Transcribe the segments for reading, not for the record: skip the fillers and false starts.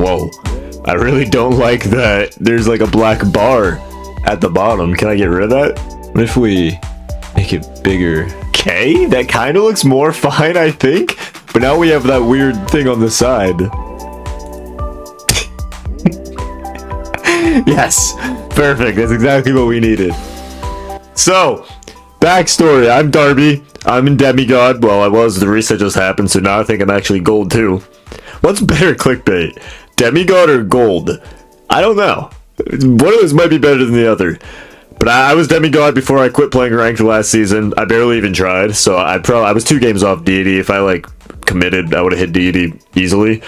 Whoa. I really don't like that there's like a black bar at the bottom. Can I get rid of that? What if we make it bigger? Okay, that kind of looks more fine, I think. But now we have that weird thing on the side. Yes, perfect. That's exactly what we needed. So, backstory. I'm darbiie. I'm in demi-god. Well, I was. The reset just happened, so now I think I'm actually gold too. What's better clickbait? Demi-god or gold? I don't know. One of those might be better than the other. But I was demi-god before I quit playing ranked last season. I barely even tried, so I was 2 games off deity. If I like committed, I would have hit deity easily.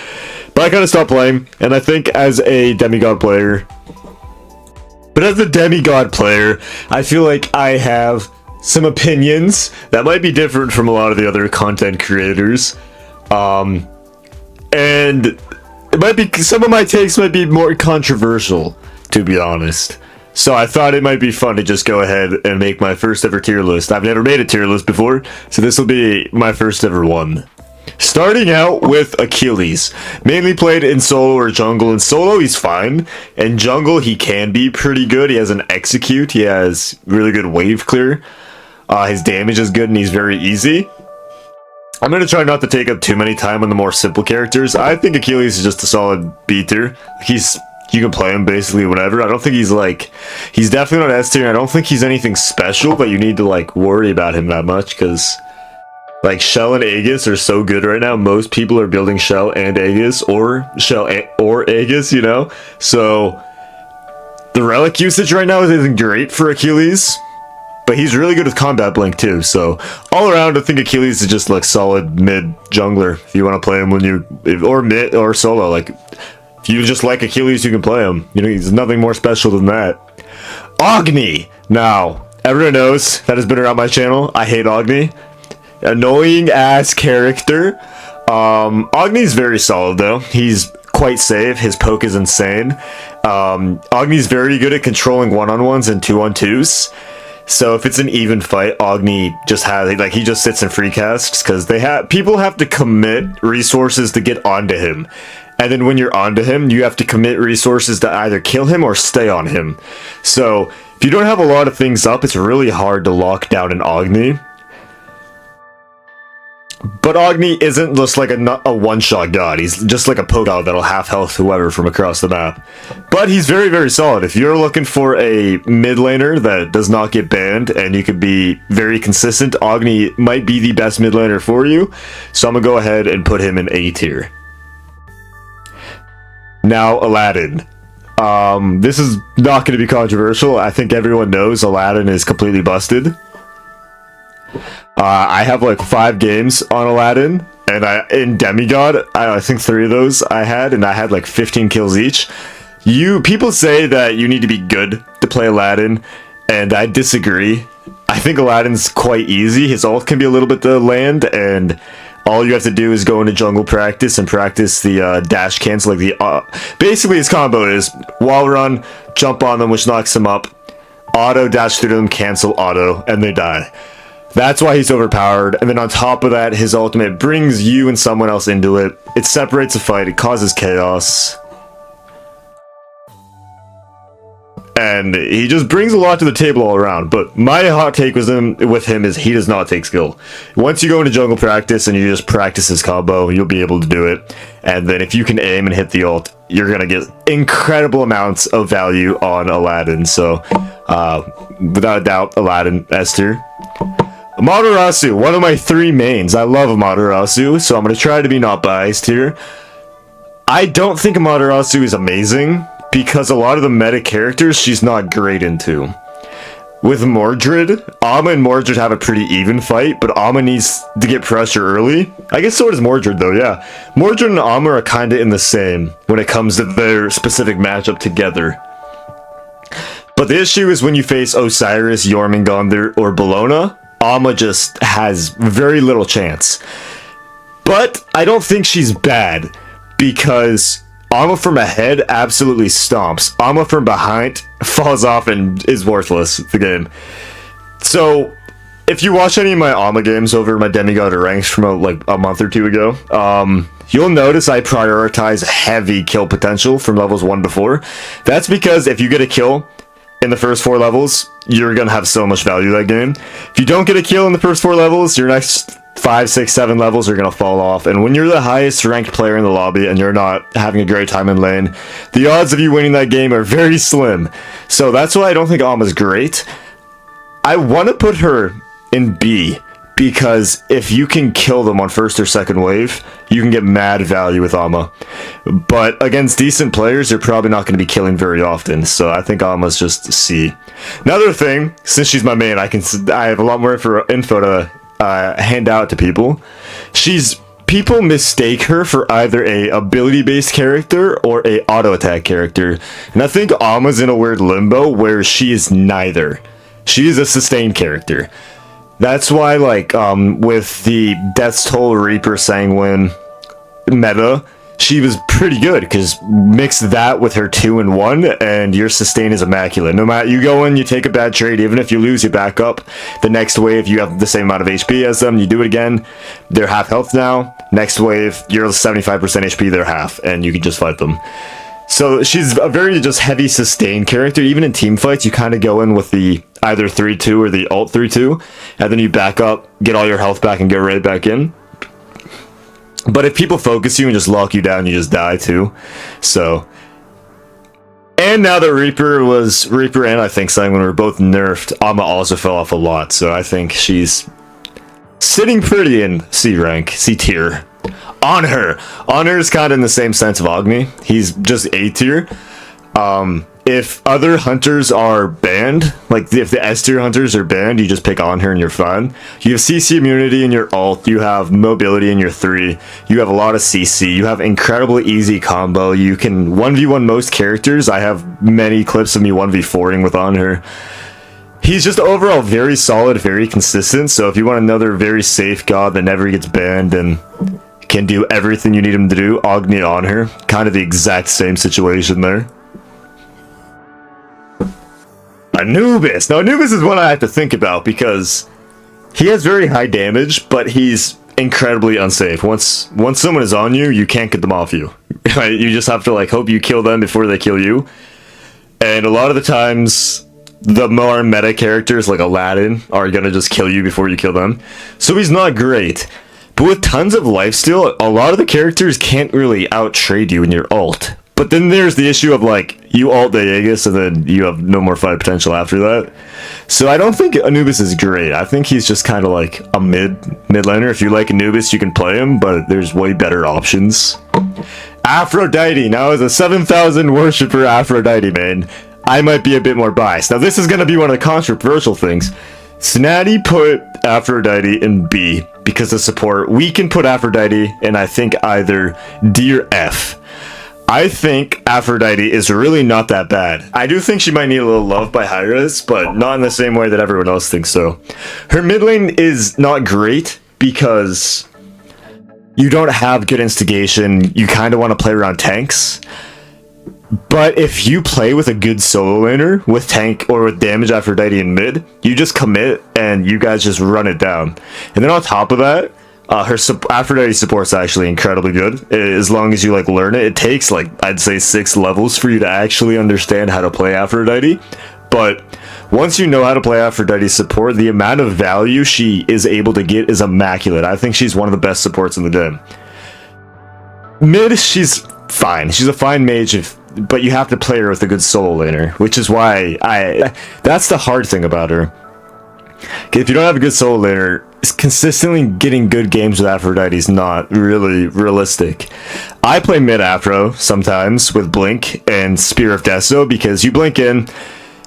But I kind of stopped playing, and I think as a demi-god player, I feel like I have some opinions that might be different from a lot of the other content creators. And it might be, some of my takes might be more controversial, to be honest. So I thought it might be fun to just go ahead and make my first ever tier list. I've never made a tier list before, so this will be my first ever one. Starting out with Achilles. Mainly played in solo or jungle. In solo, he's fine. In jungle, he can be pretty good. He has an execute. He has really good wave clear. His damage is good and he's very easy. I'm going to try not to take up too many time on the more simple characters. I think Achilles is just a solid B tier. You can play him basically whenever. I don't think he's definitely not S tier. I don't think he's anything special, but you need to like worry about him that much because like Shell and Aegis are so good right now. Most people are building Shell and Aegis or or Aegis, you know? So the relic usage right now isn't great for Achilles. But he's really good with combat blink too, so all around I think Achilles is just like solid mid jungler if you want to play him or mid or solo. Like if you just like Achilles, you can play him. You know, he's nothing more special than that. Agni. Now everyone knows that has been around my channel. I hate Agni. Annoying ass character. Agni's very solid though. He's quite safe. His poke is insane. Agni's very good at controlling one-on-ones and two-on-twos. So if it's an even fight, Agni just he just sits in free casts because people have to commit resources to get onto him. And then when you're onto him, you have to commit resources to either kill him or stay on him. So if you don't have a lot of things up, it's really hard to lock down an Agni. But Agni isn't just like a one-shot god. He's just like a poke god that'll half-health whoever from across the map. But he's very, very solid. If you're looking for a mid laner that does not get banned and you could be very consistent, Agni might be the best mid laner for you. So I'm going to go ahead and put him in A tier. Now, Aladdin. This is not going to be controversial. I think everyone knows Aladdin is completely busted. I have like 5 games on Aladdin, and in demi-god, I think 3 of those I had, and I had like 15 kills each. People say that you need to be good to play Aladdin, and I disagree. I think Aladdin's quite easy. His ult can be a little bit to land, and all you have to do is go into jungle practice and practice the dash cancel. Basically his combo is wall run, jump on them, which knocks them up, auto dash through them, cancel auto, and they die. That's why he's overpowered, and then on top of that, his ultimate brings you and someone else into it. It separates a fight, it causes chaos. And he just brings a lot to the table all around, but my hot take with him is he does not take skill. Once you go into jungle practice and you just practice his combo, you'll be able to do it. And then if you can aim and hit the ult, you're gonna get incredible amounts of value on Aladdin. So, without a doubt, Aladdin S tier. Amaterasu, one of my 3 mains. I love Amaterasu, so I'm going to try to be not biased here. I don't think Amaterasu is amazing, because a lot of the meta characters she's not great into. With Mordred, Amma and Mordred have a pretty even fight, but Amma needs to get pressure early. I guess so does Mordred though, yeah. Mordred and Amma are kinda in the same when it comes to their specific matchup together. But the issue is when you face Osiris, Jormungandr, or Bellona, Amma just has very little chance. But I don't think she's bad, because Amma from ahead absolutely stomps. Amma from behind falls off and is worthless, the game. So, if you watch any of my Amma games over my demi-god ranks from like a month or 2 ago, you'll notice I prioritize heavy kill potential from levels 1 to 4. That's because if you get a kill in the first 4 levels, you're gonna have so much value that game. If you don't get a kill in the first 4 levels, your next 5, 6, 7 levels are gonna fall off. And when you're the highest ranked player in the lobby and you're not having a great time in lane, the odds of you winning that game are very slim. So that's why I don't think Alma's great. I want to put her in B, because if you can kill them on first or second wave, you can get mad value with Alma. But against decent players, you're probably not going to be killing very often, so I think Alma's just C. Another thing, since she's my main, I have a lot more info to hand out to people. People mistake her for either a ability-based character or a auto-attack character, and I think Alma's in a weird limbo where she is neither. She is a sustained character. That's why, like, with the Death's Toll Reaper Sanguine meta, she was pretty good, because mix that with her 2 and 1, and your sustain is immaculate. No matter, you go in, you take a bad trade, even if you lose, you back up. The next wave, you have the same amount of HP as them, you do it again, they're half health now. Next wave, you're 75% HP, they're half, and you can just fight them. So she's a very just heavy sustained character. Even in team fights, you kind of go in with the either 3-2 or the alt 3-2, and then you back up, get all your health back, and get right back in. But if people focus you and just lock you down, you just die too. So, and now that Reaper and I think Sanguine were both nerfed, Alma also fell off a lot. So I think she's sitting pretty in C rank, C tier. Honor is kind of in the same sense of Agni. He's just A tier. If other hunters are banned, like if the S tier hunters are banned, you just pick Honor and you're fine. You have CC immunity in your alt, you have mobility in your 3, you have a lot of CC, you have incredibly easy combo, you can 1v1 most characters. I have many clips of me 1v4ing with Honor. He's just overall very solid, very consistent, so if you want another very safe god that never gets banned and can do everything you need him to do, Agni Honor, kind of the exact same situation there. Anubis! Now, Anubis is one I have to think about because he has very high damage, but he's incredibly unsafe. Once someone is on you, you can't get them off you. Right? You just have to like hope you kill them before they kill you. And a lot of the times, the more meta characters like Aladdin are gonna just kill you before you kill them. So he's not great. But with tons of lifesteal, a lot of the characters can't really out-trade you in your ult. But then there's the issue of like, you ult the Aegis and then you have no more fight potential after that. So I don't think Anubis is great. I think he's just kind of like a mid laner. If you like Anubis, you can play him, but there's way better options. Aphrodite. Now as a 7,000 worshipper Aphrodite main, I might be a bit more biased. Now this is going to be one of the controversial things. Snatty put Aphrodite in B because of support. We can put Aphrodite in, I think, either D or F. I think Aphrodite is really not that bad. I do think she might need a little love by Hi-Rez, but not in the same way that everyone else thinks so. Her mid lane is not great because you don't have good instigation. You kind of want to play around tanks. But if you play with a good solo laner with tank or with damage Aphrodite in mid, you just commit and you guys just run it down. And then on top of that, her Aphrodite support's actually incredibly good. As long as you like learn it, it takes like I'd say 6 levels for you to actually understand how to play Aphrodite. But once you know how to play Aphrodite support, the amount of value she is able to get is immaculate. I think she's one of the best supports in the game. Mid, she's fine. She's a fine mage, but you have to play her with a good solo laner, which is why that's the hard thing about her. If you don't have a good solo laner, consistently getting good games with Aphrodite is not really realistic. I play mid Aphro sometimes with Blink and Spear of Deso because you blink in.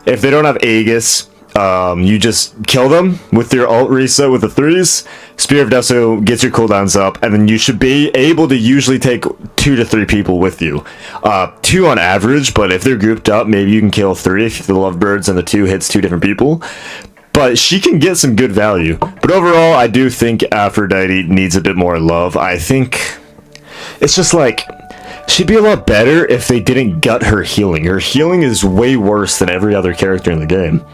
If they don't have Aegis, you just kill them with your ult reset with the 3s. Spear of Deso gets your cooldowns up, and then you should be able to usually take 2 to 3 people with you. 2 on average, but if they're grouped up, maybe you can kill 3 if the Lovebirds and the 2 hits 2 different people. But she can get some good value. But overall, I do think Aphrodite needs a bit more love. I think it's just like, she'd be a lot better if they didn't gut her healing. Her healing is way worse than every other character in the game.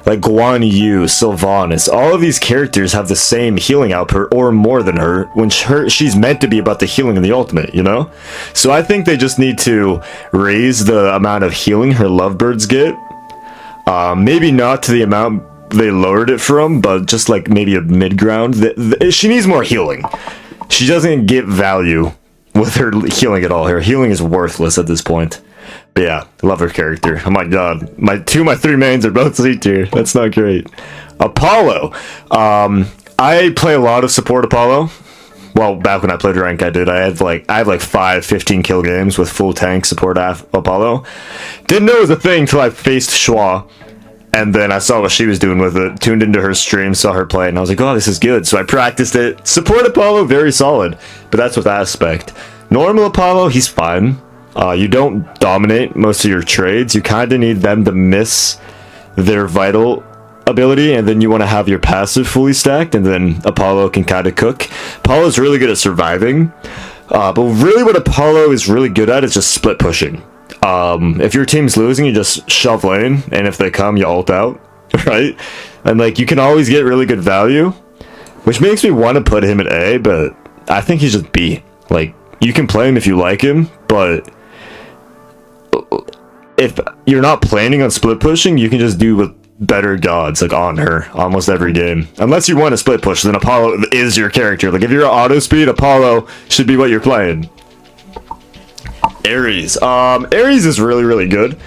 like Guan Yu, Sylvanas, all of these characters have the same healing output or more than her when she's meant to be about the healing in the ultimate, you know? So I think they just need to raise the amount of healing her lovebirds get. Maybe not to the amount they lowered it from, but just like maybe a mid-ground. She needs more healing. She doesn't get value with her healing at all. Her healing is worthless at this point. But yeah, love her character. Oh my god. My 3 mains are both C tier. That's not great. Apollo. I play a lot of support Apollo. Well, back when I played rank, I did. I have like 5 15 kill games with full tank support Apollo. Didn't know it was a thing until I faced Schwa. And then I saw what she was doing with it, tuned into her stream, saw her play, and I was like, oh, this is good. So I practiced it. Support Apollo, very solid. But that's with aspect. Normal Apollo, he's fine. You don't dominate most of your trades. You kind of need them to miss their vital ability, and then you want to have your passive fully stacked, and then Apollo can kind of cook. Apollo's really good at surviving. But really what Apollo is really good at is just split pushing. If your team's losing, you just shove lane, and if they come, you ult out, right? And like, you can always get really good value, which makes me want to put him at A, but I think he's just B. Like, you can play him if you like him, but if you're not planning on split pushing, you can just do with better gods, like on her, almost every game. Unless you want to split push, then Apollo is your character. Like, if you're auto speed, Apollo should be what you're playing. Ares. Ares is really, really good.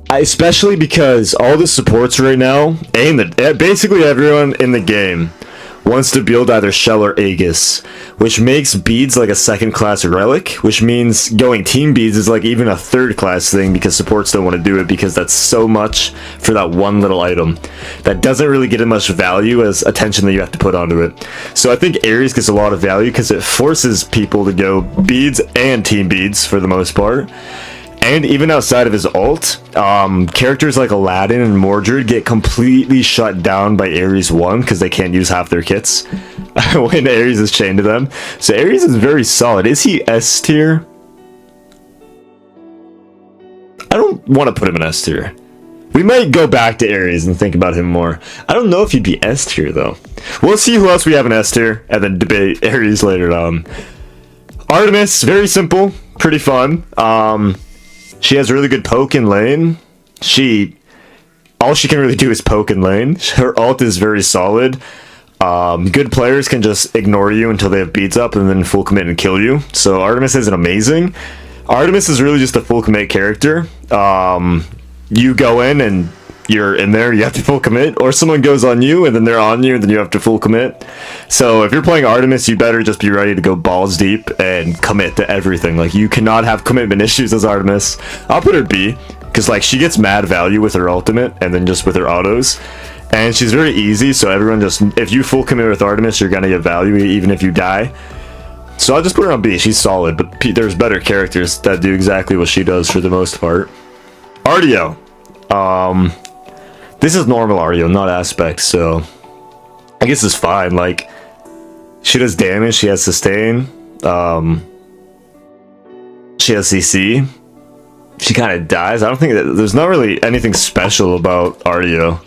Especially because all the supports right now, and basically everyone in the game wants to build either Shell or Aegis, which makes beads like a second class relic, which means going team beads is like even a third class thing because supports don't want to do it because that's so much for that one little item that doesn't really get as much value as attention that you have to put onto it. So I think Ares gets a lot of value because it forces people to go beads and team beads for the most part. And even outside of his ult, characters like Aladdin and Mordred get completely shut down by Ares 1 because they can't use half their kits when Ares is chained to them. So Ares is very solid. Is he S tier? I don't want to put him in S tier. We might go back to Ares and think about him more. I don't know if he'd be S tier though. We'll see who else we have in S tier and then debate Ares later on. Artemis, very simple, pretty fun. She has really good poke in lane. All she can really do is poke in lane. Her ult is very solid. Good players can just ignore you until they have beats up and then full commit and kill you. So Artemis isn't amazing. Artemis is really just a full commit character. You go in and you're in there, you have to full commit, or someone goes on you and then they're on you and then you have to full commit. So if you're playing Artemis, you better just be ready to go balls deep and commit to everything. Like, you cannot have commitment issues as Artemis. I'll put her B because like she gets mad value with her ultimate and then just with her autos, and she's very easy, so everyone just, if you full commit with Artemis, you're gonna get value even if you die. So I'll just put her on B. She's solid, but there's better characters that do exactly what she does for the most part. Artio. This is normal Artio, not aspect, so I guess it's fine. Like, she does damage, she has sustain, she has CC, she kind of dies. I don't think that there's not really anything special about Artio.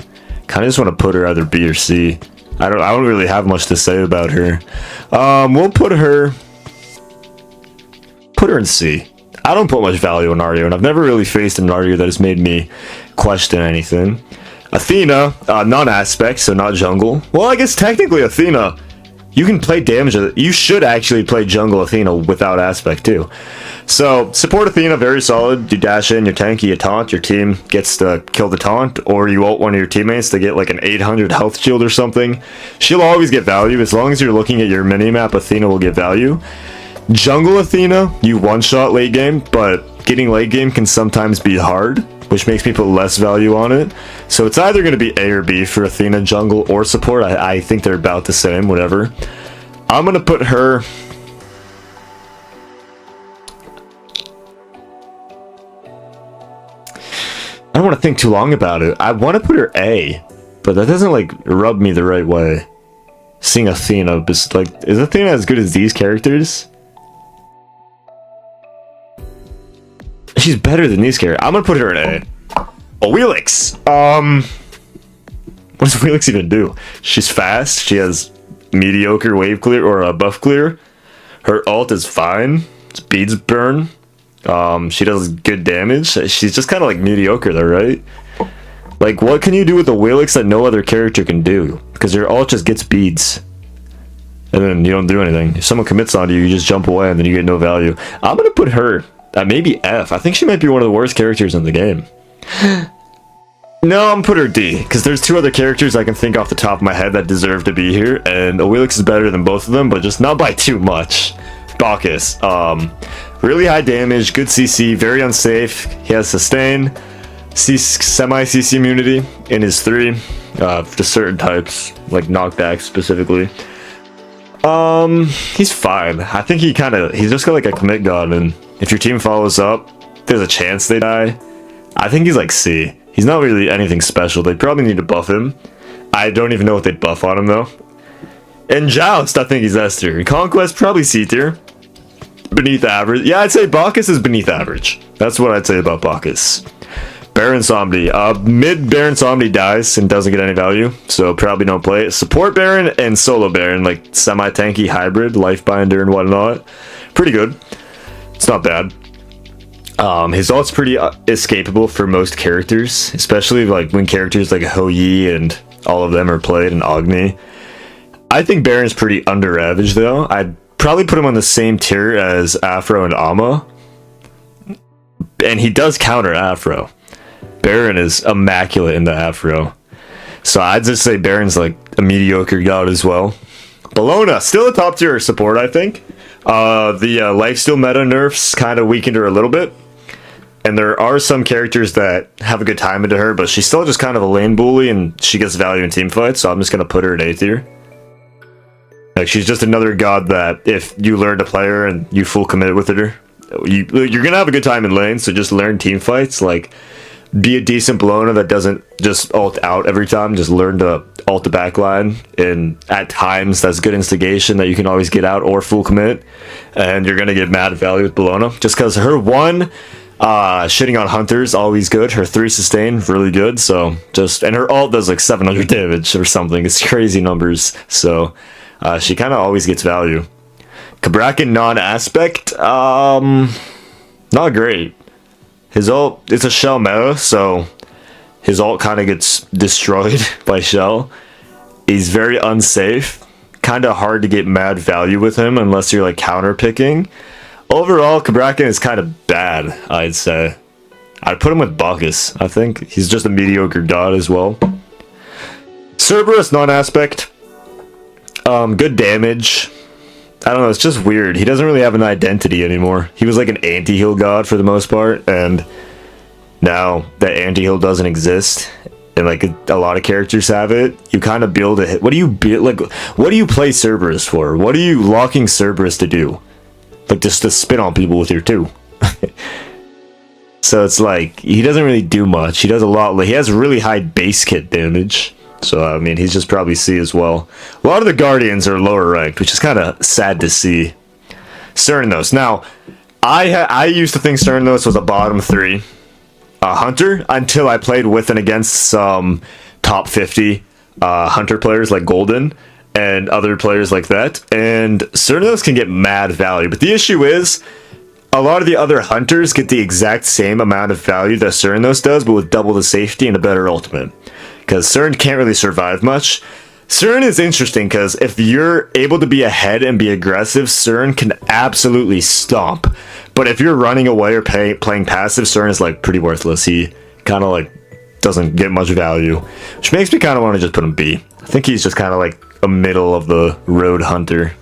Kind of just want to put her either B or C. I don't really have much to say about her. We'll put her in C. I don't put much value in Artio, and I've never really faced an Artio that has made me question anything. Athena, non-aspect, so not jungle. Well, I guess technically Athena, you can play damage. You should actually play jungle Athena without aspect too. So support Athena, very solid. You dash in, you tanky, you taunt, your team gets to kill the taunt, or you ult one of your teammates to get like an 800 health shield or something. She'll always get value. As long as you're looking at your minimap, Athena will get value. Jungle Athena, you one-shot late game, but getting late game can sometimes be hard, which makes me put less value on it. So it's either going to be A or B for Athena jungle or support. I think they're about the same, whatever. I'm going to put her... I don't want to think too long about it. I want to put her A, but that doesn't like rub me the right way. Seeing Athena, but like, is Athena as good as these characters? She's better than these characters. I'm gonna put her in A. Oh, Wheelix! What does Wheelix even do? She's fast, she has mediocre wave clear, or buff clear. Her ult is fine. Speeds burn. She does good damage. She's just kind of like mediocre though, right? Like, what can you do with the Wheelix that no other character can do? Because your ult just gets beads. And then you don't do anything. If someone commits onto you, you just jump away and then you get no value. I'm gonna put her at maybe F. I think she might be one of the worst characters in the game. No, I'm gonna put her D, because there's two other characters I can think off the top of my head that deserve to be here, and Wheelix is better than both of them, but just not by too much. Bacchus, really high damage, good CC, very unsafe. He has sustain, semi-CC immunity in his 3, to certain types, like knockback specifically. He's fine. I think he's just got like a commit god, and if your team follows up, there's a chance they die. I think he's like C. He's not really anything special. They probably need to buff him. I don't even know what they'd buff on him though. In Joust, I think he's S tier. In Conquest, probably C tier. Beneath average. Yeah, I'd say Bacchus is beneath average. That's what I'd say about Bacchus. Baron Somni. Mid Baron Somni dies and doesn't get any value, so probably don't play it. Support Baron and Solo Baron, like semi-tanky hybrid, Lifebinder and whatnot. Pretty good. It's not bad. His ult's pretty escapable for most characters, especially like when characters like Hou Yi and all of them are played, and Agni. I think Baron's pretty under average though. I'd probably put him on the same tier as Afro and Ama. And he does counter Afro. Baron is immaculate in the Afro. So I'd just say Baron's like a mediocre god as well. Bellona, still a top tier support, I think. The lifesteal meta nerfs kind of weakened her a little bit. And there are some characters that have a good time into her, but she's still just kind of a lane bully, and she gets value in team fights, so I'm just going to put her at A tier. Like, she's just another god that if you learn to play her and you full commit with her, you're going to have a good time in lane, so just learn team fights. Like, be a decent Bellona that doesn't just ult out every time, just learn to ult the backline, and at times that's good instigation that you can always get out or full commit, and you're going to get mad value with Bellona. Just because her 1... shitting on hunters always good. Her 3 sustain really good. So and her ult does like 700 damage or something. It's crazy numbers. So she kind of always gets value. Cabrakan non-aspect, not great. His ult, it's a shell meta, so his ult kind of gets destroyed by shell. He's very unsafe. Kind of hard to get mad value with him unless you're like counter picking. Overall, Cabrakan is kind of bad, I'd say. I'd put him with Bacchus. I think he's just a mediocre god as well. Cerberus non-aspect. Good damage. I don't know, it's just weird. He doesn't really have an identity anymore. He was like an anti-heal god for the most part, and now that anti-heal doesn't exist, and like a lot of characters have it, you kind of build a hit. What do you build? Like, what do you play Cerberus for? What are you locking Cerberus to do? Like, just to spin on people with your 2. So it's like, he doesn't really do much. He does a lot. Like, he has really high base kit damage. So, I mean, he's just probably C as well. A lot of the Guardians are lower ranked, which is kind of sad to see. Cernunnos. Now, I used to think Cernunnos was a bottom 3 Hunter until I played with and against some top 50 Hunter players like Golden and other players like that, and Cernunnos can get mad value, but the issue is a lot of the other hunters get the exact same amount of value that Cernunnos does, but with double the safety and a better ultimate, because Cern can't really survive much. Cern is interesting because if you're able to be ahead and be aggressive, Cern can absolutely stomp, but if you're running away or playing passive, Cern is like pretty worthless. He kind of like doesn't get much value, which makes me kind of want to just put him B. I think he's just kind of like a middle of the road hunter.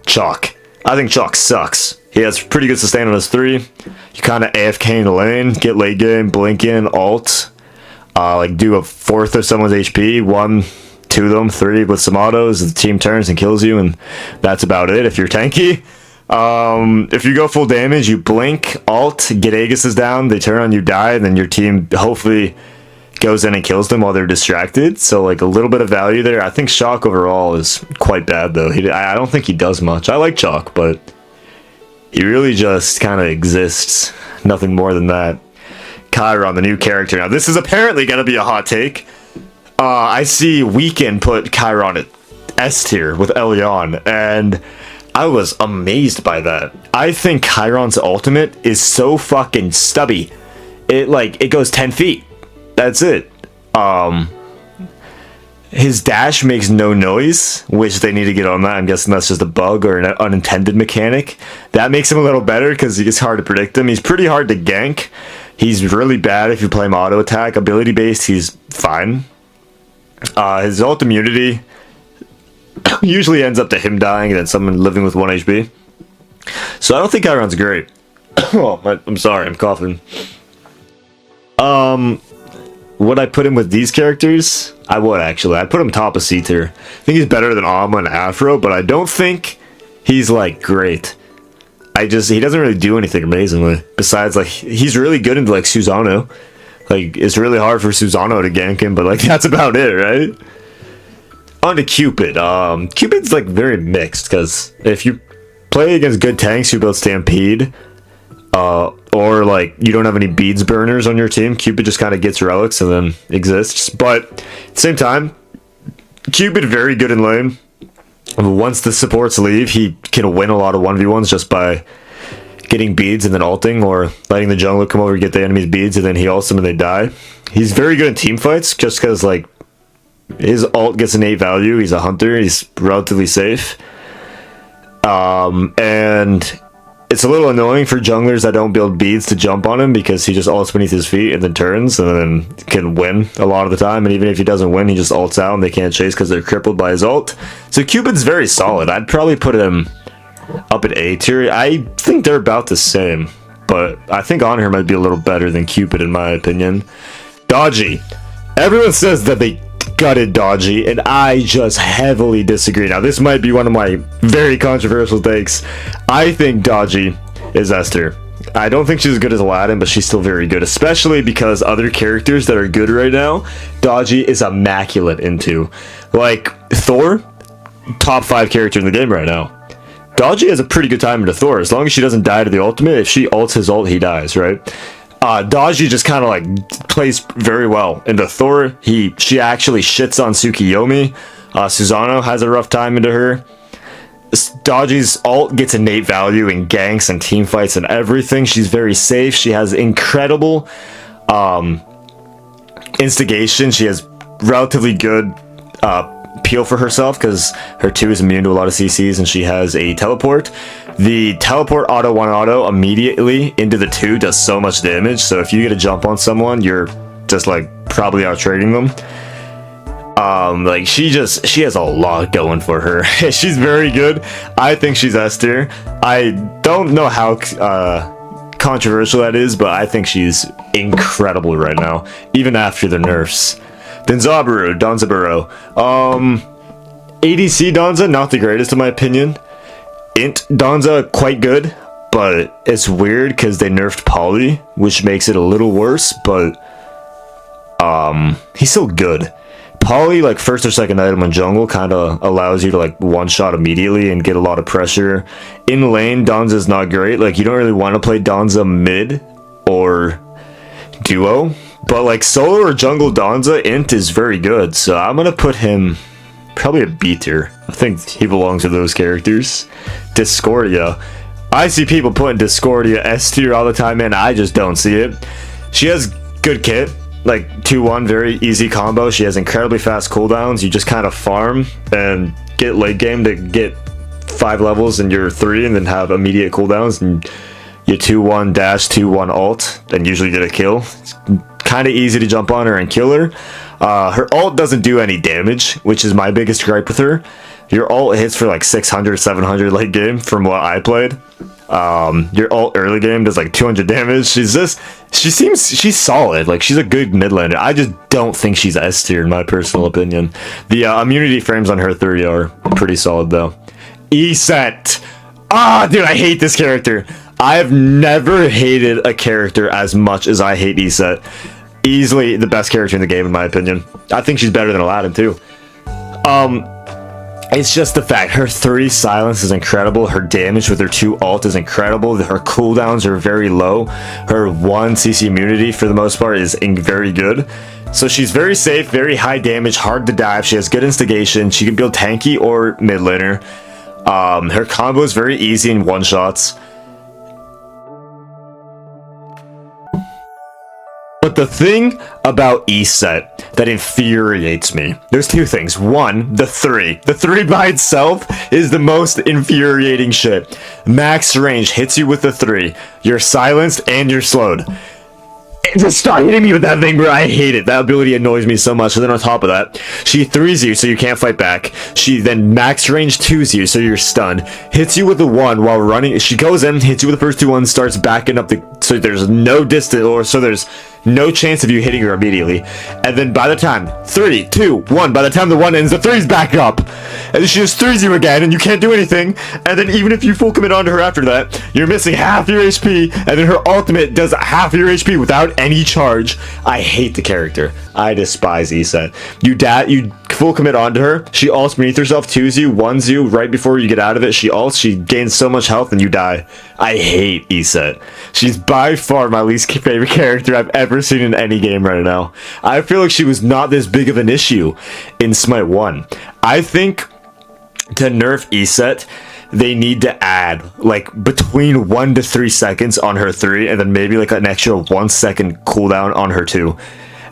Chalk. I think Chalk sucks. He has pretty good sustain on his 3. You kind of AFK in the lane, get late game, blink in, ult, like do a 4th of someone's HP, 1, 2 of them, 3 with some autos, the team turns and kills you, and that's about it if you're tanky. If you go full damage, you blink, ult, get Aegis's down, they turn on you, die, and then your team hopefully goes in and kills them while they're distracted. So like a little bit of value there. I think Chalk overall is quite bad though. I don't think he does much. I like Chalk, but he really just kind of exists. Nothing more than that. Chiron, the new character. Now, this is apparently going to be a hot take. I see Weekend put Chiron at S tier with Elion, and I was amazed by that. I think Chiron's ultimate is so fucking stubby. It goes 10 feet. That's it. His dash makes no noise, which they need to get on that. I'm guessing that's just a bug or an unintended mechanic. That makes him a little better because it's hard to predict him. He's pretty hard to gank. He's really bad if you play him auto attack. Ability based, he's fine. His ult immunity usually ends up to him dying and then someone living with 1 HP. So I don't think Chiron's great. Oh, I'm sorry, I'm coughing. Would I put him with these characters? I would, actually. I'd put him top of C tier. I think he's better than Alma and Afro, but I don't think he's, like, great. He doesn't really do anything amazingly. Besides, like, he's really good into, like, Susano. Like, it's really hard for Susano to gank him, but, like, that's about it, right? On to Cupid. Cupid's, like, very mixed, because if you play against good tanks who build Stampede, or like you don't have any beads burners on your team, Cupid just kind of gets relics and then exists. But at the same time, Cupid very good in lane. Once the supports leave, he can win a lot of 1v1s just by getting beads and then ulting, or letting the jungler come over and get the enemy's beads and then he ults them and they die. He's very good in team fights just because like his ult gets innate value. He's a hunter. He's relatively safe. And it's a little annoying for junglers that don't build beads to jump on him because he just ults beneath his feet and then turns and then can win a lot of the time. And even if he doesn't win, he just ults out and they can't chase because they're crippled by his ult. So Cupid's very solid. I'd probably put him up at A tier. I think they're about the same, but I think Honor might be a little better than Cupid in my opinion. Dodgy. Everyone says that they gutted Dodgy, and I just heavily disagree. Now, this might be one of my very controversial takes. I think Dodgy is S tier. I don't think she's as good as Aladdin, but she's still very good, especially because other characters that are good right now, Dodgy is immaculate into. Like, Thor, top 5 character in the game right now. Dodgy has a pretty good time into Thor, as long as she doesn't die to the ultimate. If she ults his ult, he dies, right? Dodgy just kind of like plays very well into Thor. She actually shits on Tsukiyomi. Susano has a rough time into her. Dodgy's ult gets innate value in ganks and team fights and everything. She's very safe. She has incredible instigation. She has relatively good peel for herself because her 2 is immune to a lot of CCs and she has a teleport. The teleport auto 1 auto immediately into the 2 does so much damage, so if you get a jump on someone, you're just like probably out trading them. Like she has a lot going for her. She's very good. I think she's S tier. I don't know how controversial that is, but I think she's incredible right now, even after the nerfs. Then Danzaburou. ADC Danza, not the greatest in my opinion. Int Danza, quite good, but it's weird because they nerfed Polly, which makes it a little worse, but he's still good. Polly, like first or second item on jungle, kind of allows you to like one-shot immediately and get a lot of pressure. In lane, Danza's not great. Like you don't really want to play Danza mid or duo, but like solo or jungle Danza, Int is very good, so I'm gonna put him probably a B tier. I think he belongs to those characters. Discordia. I see people putting Discordia S tier all the time, and I just don't see it. She has good kit, like 2-1, very easy combo. She has incredibly fast cooldowns. You just kind of farm and get late game to get 5 levels in your 3 and then have immediate cooldowns and you 2-1 dash, 2-1 ult, and usually get a kill. It's kind of easy to jump on her and kill her. Her ult doesn't do any damage, which is my biggest gripe with her. Your ult hits for like 600, 700 late game from what I played. Your ult early game does like 200 damage. She's solid. Like she's a good mid laner. I just don't think she's S tier in my personal opinion. The immunity frames on her 30 are pretty solid though. Eset. Dude, I hate this character. I've never hated a character as much as I hate Eset. Easily the best character in the game in my opinion. I think she's better than Aladdin too. It's just the fact her 3 silence is incredible, her damage with her 2 ult is incredible, her cooldowns are very low, her 1 CC immunity for the most part is very good. So she's very safe, very high damage, hard to dive, she has good instigation, she can build tanky or mid laner. Her combo is very easy in one-shots. But the thing about E-Set that infuriates me, there's 2 things. 1, the 3. The 3 by itself is the most infuriating shit. Max range hits you with the 3. You're silenced and you're slowed. Just stop hitting me with that thing, bro. I hate it. That ability annoys me so much. And then on top of that, she 3s you so you can't fight back. She then max range 2s you so you're stunned. Hits you with the 1 while running. She goes in, hits you with the first 2 ones, starts backing up so there's no distance, or so there's no chance of you hitting her immediately. And then by the time 3, 2, 1, by the time the 1 ends, the 3's back up. And then she just 3s you again and you can't do anything. And then even if you full commit onto her after that, you're missing half your HP, and then her ultimate does half your HP without any charge. I hate the character. I despise E-Set. You full commit onto her, she ults beneath herself, 2s you, 1s you right before you get out of it, she ults, she gains so much health and you die. I hate E-Set. She's by far my least favorite character I've ever seen in any game right now. I feel like she was not this big of an issue in Smite 1. I think to nerf E-Set, they need to add like between 1 to 3 seconds on her 3, and then maybe like an extra 1 second cooldown on her 2.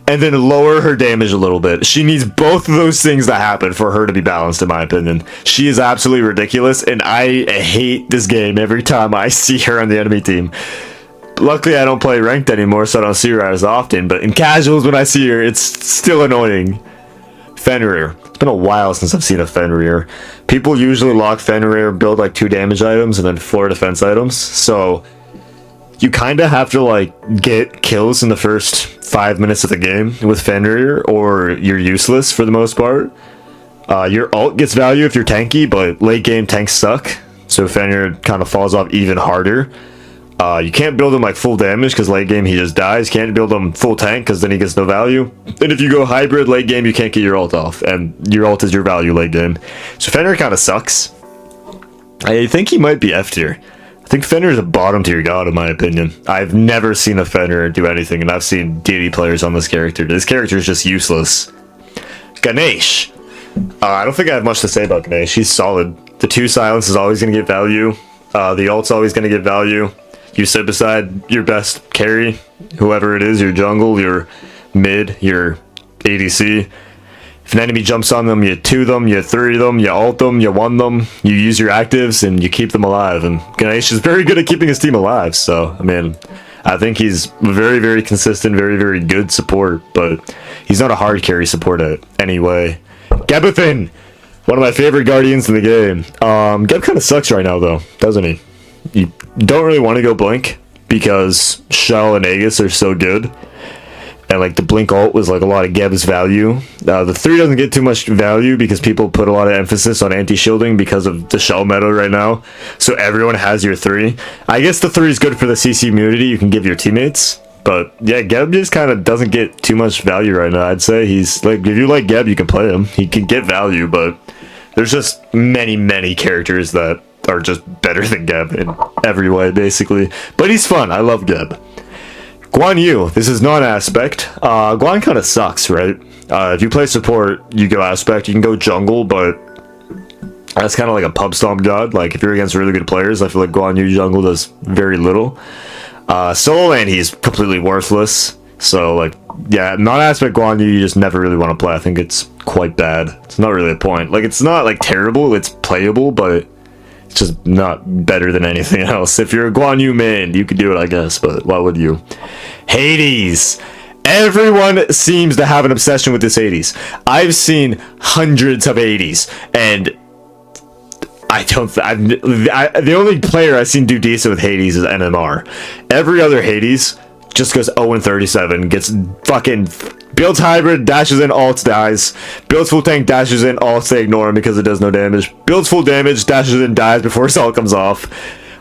And then lower her damage a little bit. She needs both of those things to happen for her to be balanced, in my opinion. She is absolutely ridiculous, and I hate this game every time I see her on the enemy team. Luckily, I don't play ranked anymore, so I don't see her as often, but in casuals, when I see her, it's still annoying. Fenrir. It's been a while since I've seen a Fenrir. People usually lock Fenrir, build like 2 damage items, and then 4 defense items, so you kind of have to like get kills in the first 5 minutes of the game with Fenrir, or you're useless for the most part. Your ult gets value if you're tanky, but late game tanks suck, so Fenrir kind of falls off even harder. You can't build him like full damage because late game he just dies. Can't build him full tank because then he gets no value. And if you go hybrid late game, you can't get your ult off, and your ult is your value late game. So Fenrir kind of sucks. I think he might be F tier. I think Fenrir is a bottom tier god in my opinion. I've never seen a Fenrir do anything, and I've seen deity players on this character. This character is just useless. Ganesh. I don't think I have much to say about Ganesh. He's solid. The 2 silence is always going to get value. The ult's always going to get value. You sit beside your best carry, whoever it is, your jungle, your mid, your ADC. If an enemy jumps on them, you 2 them, you 3 them, you ult them, you 1 them, you use your actives, and you keep them alive. And Ganesh is very good at keeping his team alive, so, I mean, I think he's very, very consistent, very, very good support, but he's not a hard carry support anyway. Gebethin! One of my favorite guardians in the game. Geb kind of sucks right now, though, doesn't he? You don't really want to go Blink, because Shell and Aegis are so good. And like the Blink ult was like a lot of Geb's value. The 3 doesn't get too much value because people put a lot of emphasis on anti-shielding because of the Shell meta right now. So everyone has your 3. I guess the 3 is good for the CC immunity you can give your teammates. But yeah, Geb just kind of doesn't get too much value right now. I'd say he's like, if you like Geb, you can play him. He can get value, but there's just many, many characters that are just better than Geb in every way, basically. But he's fun. I love Geb. Guan Yu, this is non-aspect. Guan kind of sucks, right? If you play support, you go aspect. You can go jungle, but that's kind of like a pub stomp god. Like, if you're against really good players, I feel like Guan Yu jungle does very little. Solo lane, he's completely worthless. So, like, yeah, non-aspect Guan Yu, you just never really want to play. I think it's quite bad. It's not really a point. Like, it's not, like, terrible. It's playable, but it's just not better than anything else. If you're a Guan Yu main, you could do it, I guess, but why would you? Hades. Everyone seems to have an obsession with this Hades. I've seen hundreds of Hades, and the only player I've seen do decent with Hades is NMR. Every other Hades just goes 0-37, gets fucking builds hybrid, dashes in, ults, dies. Builds full tank, dashes in, ults, they ignore him because it does no damage. Builds full damage, dashes in, dies before his ult comes off.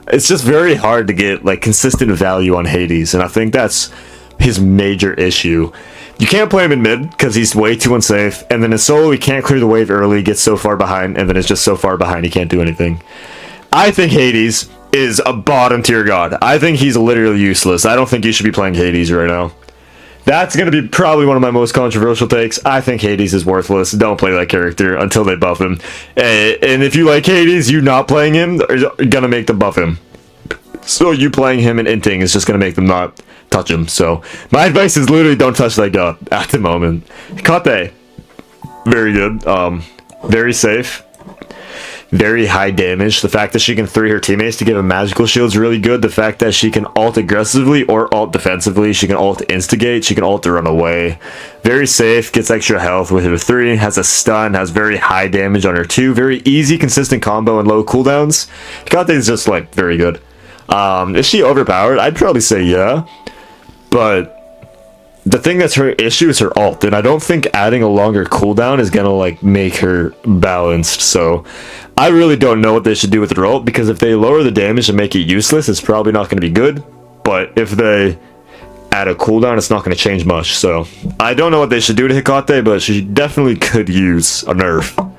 It's just very hard to get like consistent value on Hades, and I think that's his major issue. You can't play him in mid because he's way too unsafe, and then in solo he can't clear the wave early, gets so far behind, and then it's just so far behind he can't do anything. I think Hades is a bottom tier god. I think he's literally useless. I don't think you should be playing Hades right now. That's going to be probably one of my most controversial takes. I think Hades is worthless. Don't play that character until they buff him. And if you like Hades, you not playing him are going to make them buff him. So you playing him and inting is just going to make them not touch him. So my advice is literally don't touch that god at the moment. Kate, very good. Very safe. Very high damage. The fact that she can 3 her teammates to give a magical shield is really good. The fact that she can ult aggressively or ult defensively. She can ult instigate. She can ult to run away. Very safe. Gets extra health with her 3. Has a stun. Has very high damage on her 2. Very easy, consistent combo and low cooldowns. Kate is just like very good. Is she overpowered? I'd probably say yeah. But the thing that's her issue is her ult, and I don't think adding a longer cooldown is gonna like make her balanced. So I really don't know what they should do with her ult, because if they lower the damage and make it useless, it's probably not gonna be good. But if they add a cooldown, it's not gonna change much. So I don't know what they should do to Hecate, but she definitely could use a nerf.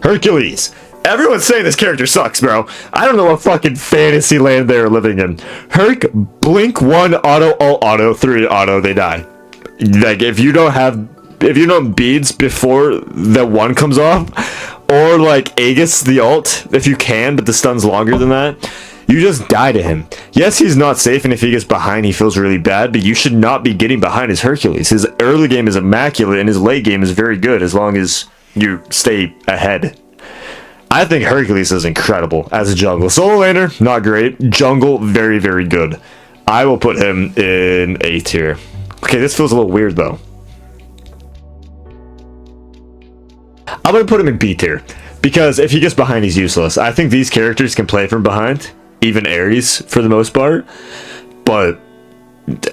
Hercules. Everyone's saying this character sucks, bro. I don't know what fucking fantasy land they're living in. Herc, blink 1, auto, ult, auto, 3, auto, they die. Like, if you don't beads before the 1 comes off, or like Aegis the ult, if you can, but the stun's longer than that, you just die to him. Yes, he's not safe, and if he gets behind, he feels really bad, but you should not be getting behind his Hercules. His early game is immaculate, and his late game is very good, as long as you stay ahead. I think Hercules is incredible as a jungle. Solo laner, not great. Jungle, very, very good. I will put him in A tier. Okay, this feels a little weird, though. I'm going to put him in B tier, because if he gets behind, he's useless. I think these characters can play from behind, even Ares, for the most part. But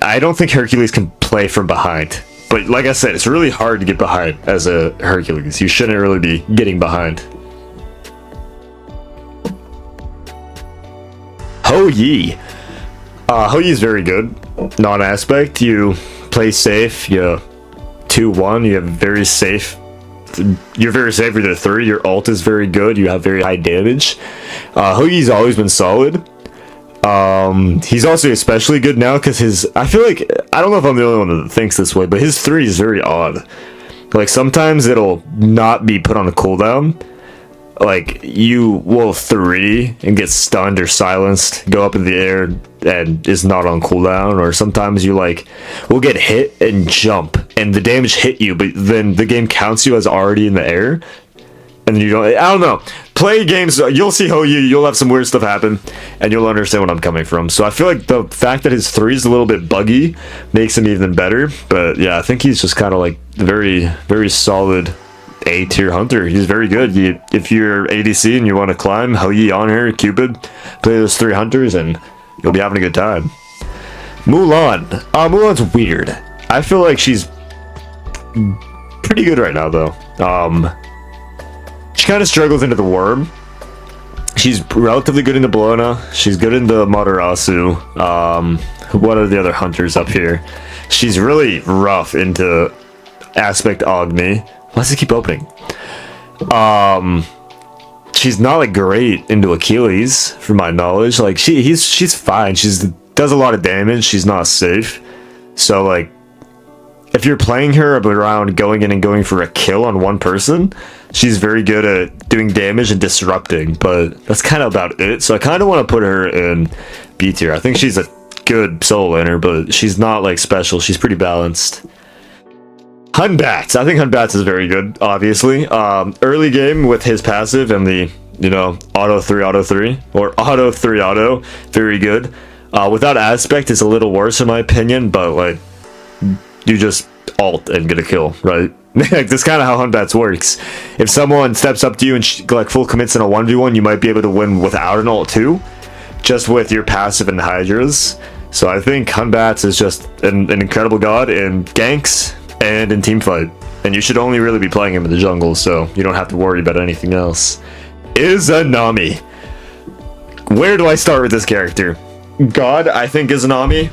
I don't think Hercules can play from behind. But like I said, it's really hard to get behind as a Hercules. You shouldn't really be getting behind. Hou Yi. Hou Yi is very good. Non-aspect. You play safe. You 2-1. You have very safe. You're very safe with your 3. Your ult is very good. You have very high damage. Hou Yi's always been solid. He's also especially good now because his... I feel like... I don't know if I'm the only one that thinks this way, but his 3 is very odd. Like, sometimes it'll not be put on a cooldown. Like, you will 3 and get stunned or silenced, go up in the air and is not on cooldown, or sometimes you like will get hit and jump and the damage hit you, but then the game counts you as already in the air, and then you don't... I don't know. Play games, you'll see Hou Yi, you'll have some weird stuff happen, and you'll understand what I'm coming from. So I feel like the fact that his 3 is a little bit buggy makes him even better, but yeah, I think he's just kind of like very, very solid A tier hunter. He's very good. If you're ADC and you want to climb, Hou Yi on her, Cupid, play those 3 hunters and you'll be having a good time. Mulan. Mulan's weird. I feel like she's pretty good right now, though. She kind of struggles into the worm. She's relatively good into Bologna. She's good into Matarasu. What are the other hunters up here? She's really rough into Aspect Agni. Why does it keep opening? She's not like great into Achilles, from my knowledge. Like she's fine. She's does a lot of damage. She's not safe. So like, if you're playing her around going in and going for a kill on one person, she's very good at doing damage and disrupting. But that's kind of about it. So I kind of want to put her in B tier. I think she's a good solo laner, but she's not like special. She's pretty balanced. Hunbats. I think Hunbats is very good, obviously. Early game with his passive and the, auto 3, or auto 3, auto, very good. Without aspect, it's a little worse in my opinion, but like, you just ult and get a kill, right? That's kind of how Hunbats works. If someone steps up to you and like full commits in a 1v1, you might be able to win without an ult too, just with your passive and Hydras. So I think Hunbats is just an incredible god in ganks and in teamfight, and you should only really be playing him in the jungle, so you don't have to worry about anything else. Izanami. Where do I start with this character? God, I think Izanami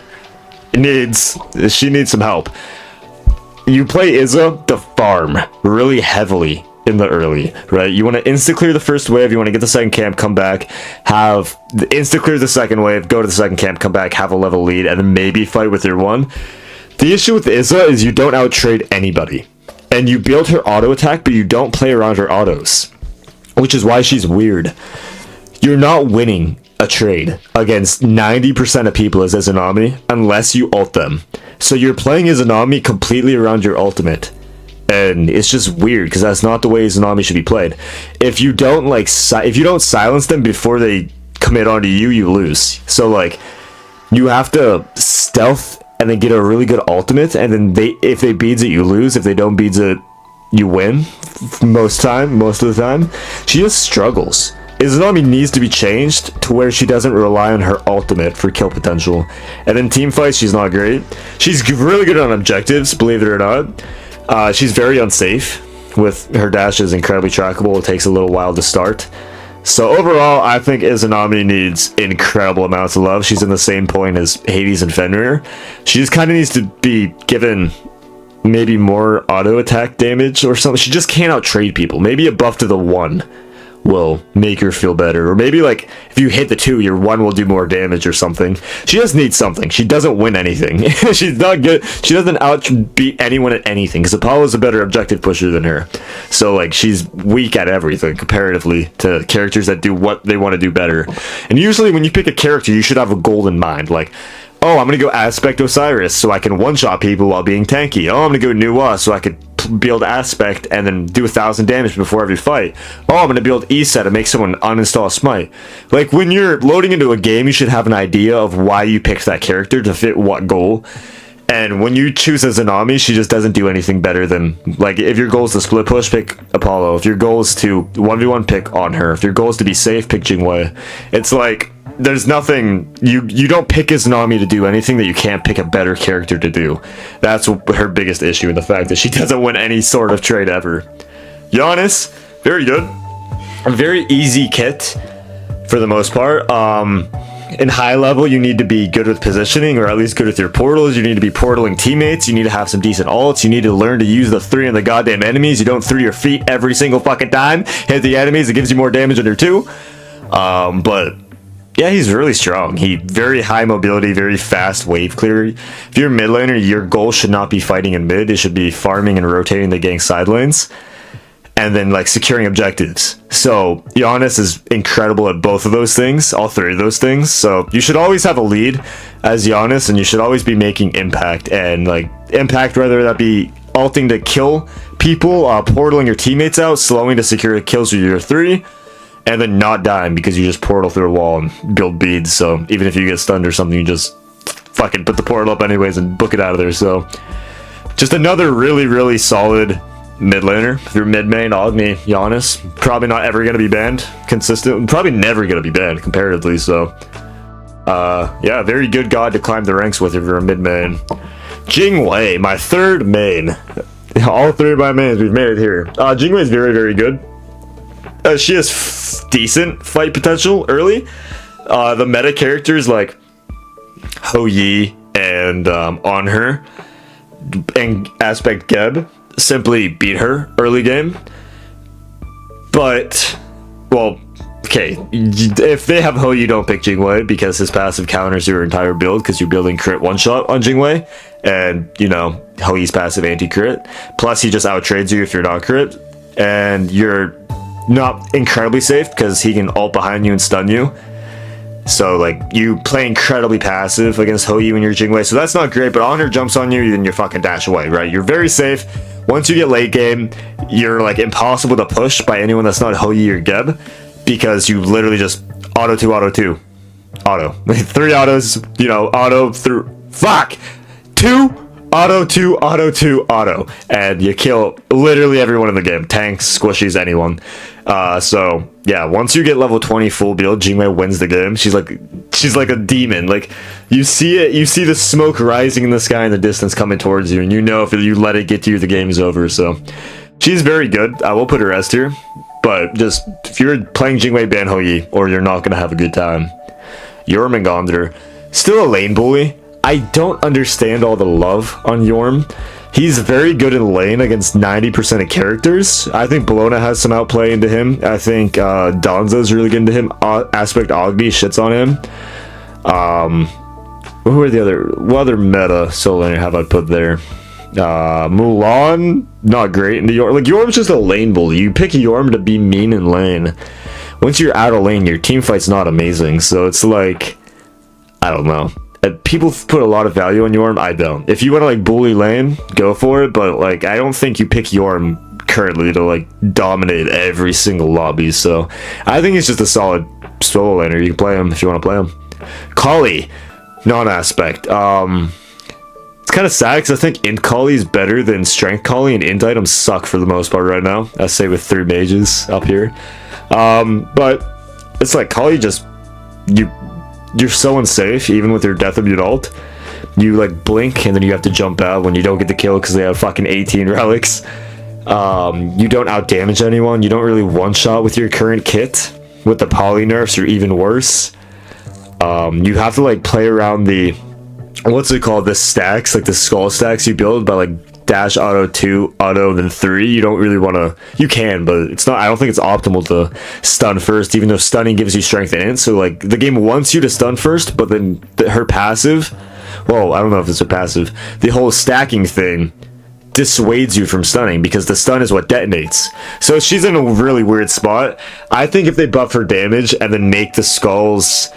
she needs some help. you play Izza to farm really heavily in the early, right? You want to insta clear the first wave, you want to get the second camp, come back, have the insta clear the second wave, go to the second camp, come back, have a level lead, and then maybe fight with your one. The issue with Izza is you don't out trade anybody, and you build her auto attack, but you don't play around her autos, which is why she's weird. You're not winning a trade against 90% of people as Izanami unless you ult them. So you're playing Izanami completely around your ultimate. And it's just weird because that's not the way Izanami should be played. If you don't if you don't silence them before they commit onto you, you lose. So like you have to stealth and then get a really good ultimate, and then if they beads it, you lose. If they don't beads it, you win. Most of the time. She just struggles. Izanami needs to be changed to where she doesn't rely on her ultimate for kill potential. And in team fights, she's not great. She's really good on objectives, believe it or not. She's very unsafe. With her dash is incredibly trackable. It takes a little while to start. So overall, I think Izanami needs incredible amounts of love. She's in the same point as Hades and Fenrir. She just kind of needs to be given maybe more auto attack damage or something. She just can't out trade people. Maybe a buff to the 1 will make her feel better, or maybe like if you hit the 2, your 1 will do more damage or something. She just needs something. She doesn't win anything. She's not good. She doesn't outbeat anyone at anything because Apollo's a better objective pusher than her. So like she's weak at everything comparatively to characters that do what they want to do better. And usually when you pick a character, you should have a goal in mind, like, oh, I'm gonna go Aspect Osiris so I can one-shot people while being tanky. Oh, I'm gonna go Nuwa so I could build Aspect and then do 1,000 damage before every fight. Oh, I'm gonna build Eset and make someone uninstall Smite. Like when you're loading into a game, you should have an idea of why you picked that character to fit what goal. And when you choose a Izanami, she just doesn't do anything better than, like, if your goal is to split push, pick Apollo. If your goal is to 1v1, pick on her. If your goal is to be safe, pick Jingwei. It's like there's nothing, you don't pick Izanami to do anything that you can't pick a better character to do. That's her biggest issue, in the fact that she doesn't win any sort of trade ever. Giannis, very good. A very easy kit for the most part. In high level, you need to be good with positioning, or at least good with your portals. You need to be portaling teammates. You need to have some decent ults. You need to learn to use the 3 on the goddamn enemies. You don't 3 your feet every single fucking time. Hit the enemies, it gives you more damage on your 2. But yeah, he's really strong. Very high mobility, very fast wave clear. If you're a mid laner, your goal should not be fighting in mid. It should be farming and rotating the gang side lanes, and then like securing objectives. So Giannis is incredible at both of those things, all 3 of those things. So you should always have a lead as Giannis, and you should always be making impact, and like impact, whether that be ulting to kill people, portaling your teammates out, slowing to secure kills with your 3, and then not dying because you just portal through a wall and build beads. So even if you get stunned or something, you just fucking put the portal up anyways and book it out of there. So just another really, really solid mid laner. If you're mid main, Ogni, Giannis, probably not ever going to be banned. Consistent, probably never going to be banned comparatively. So yeah, very good god to climb the ranks with if you're a mid main. Jingwei, my 3rd main. All 3 of my mains, we've made it here. Jingwei is very, very good. She has decent fight potential early. The meta characters like Ho Yi and On Her and Aspect Geb simply beat her early game. But, well, okay, if they have Ho Yi, don't pick Jingwei because his passive counters your entire build because you're building crit one-shot on Jingwei. And, you know, Ho Yi's passive anti-crit. Plus, he just out-trades you if you're not crit. And you're not incredibly safe because he can ult behind you and stun you. So like you play incredibly passive against Ho Yi when you're Jingwei, so that's not great. But On Her jumps on you, then you're fucking dash away, right? You're very safe. Once you get late game, you're like impossible to push by anyone that's not Ho Yi or Geb, because you literally just auto 2 auto 2 auto 3 autos, you know, auto through 2 auto 2 auto 2 auto, and you kill literally everyone in the game. Tanks, squishies, anyone. So yeah, once you get level 20 full build, Jingwei wins the game. She's like a demon. Like you see it, you see the smoke rising in the sky in the distance coming towards you, and you know if you let it get to you, the game is over. So she's very good. I will put her S tier, but just if you're playing Jingwei, ban Ho Yi, or you're not gonna have a good time. Jormungandr, still a lane bully. I don't understand all the love on Yorm. He's very good in lane against 90% of characters. I think Bologna has some outplay into him. I think Donzo's really good into him. Aspect Ogby shits on him. Who are the other... What other meta solo laner have I put there? Mulan, not great into Yorm. Like, Yorm's just a lane bully. You pick Yorm to be mean in lane. Once you're out of lane, your team fight's not amazing. So it's like... I don't know. People put a lot of value on Yorm. I don't. If you want to like bully lane, go for it. But like, I don't think you pick Yorm currently to like dominate every single lobby. So I think he's just a solid solo laner. You can play him if you want to play him. Kali, non-aspect. It's kind of sad because I think int Kali is better than strength Kali, and int items suck for the most part right now. I say with 3 mages up here. But it's like Kali just you're so unsafe, even with your death immune ult. You like blink and then you have to jump out when you don't get the kill because they have fucking 18 relics. You don't out damage anyone. You don't really one shot with your current kit. With the poly nerfs, you're even worse. You have to like play around the, what's it called, the stacks, like the skull stacks you build by like dash auto 2 auto then 3. You don't really want to, you can, but it's not, I don't think it's optimal to stun first, even though stunning gives you strength and int. So like the game wants you to stun first, but then her passive, well, I don't know if it's her passive, the whole stacking thing dissuades you from stunning because the stun is what detonates. So she's in a really weird spot. I think if they buff her damage and then make the skulls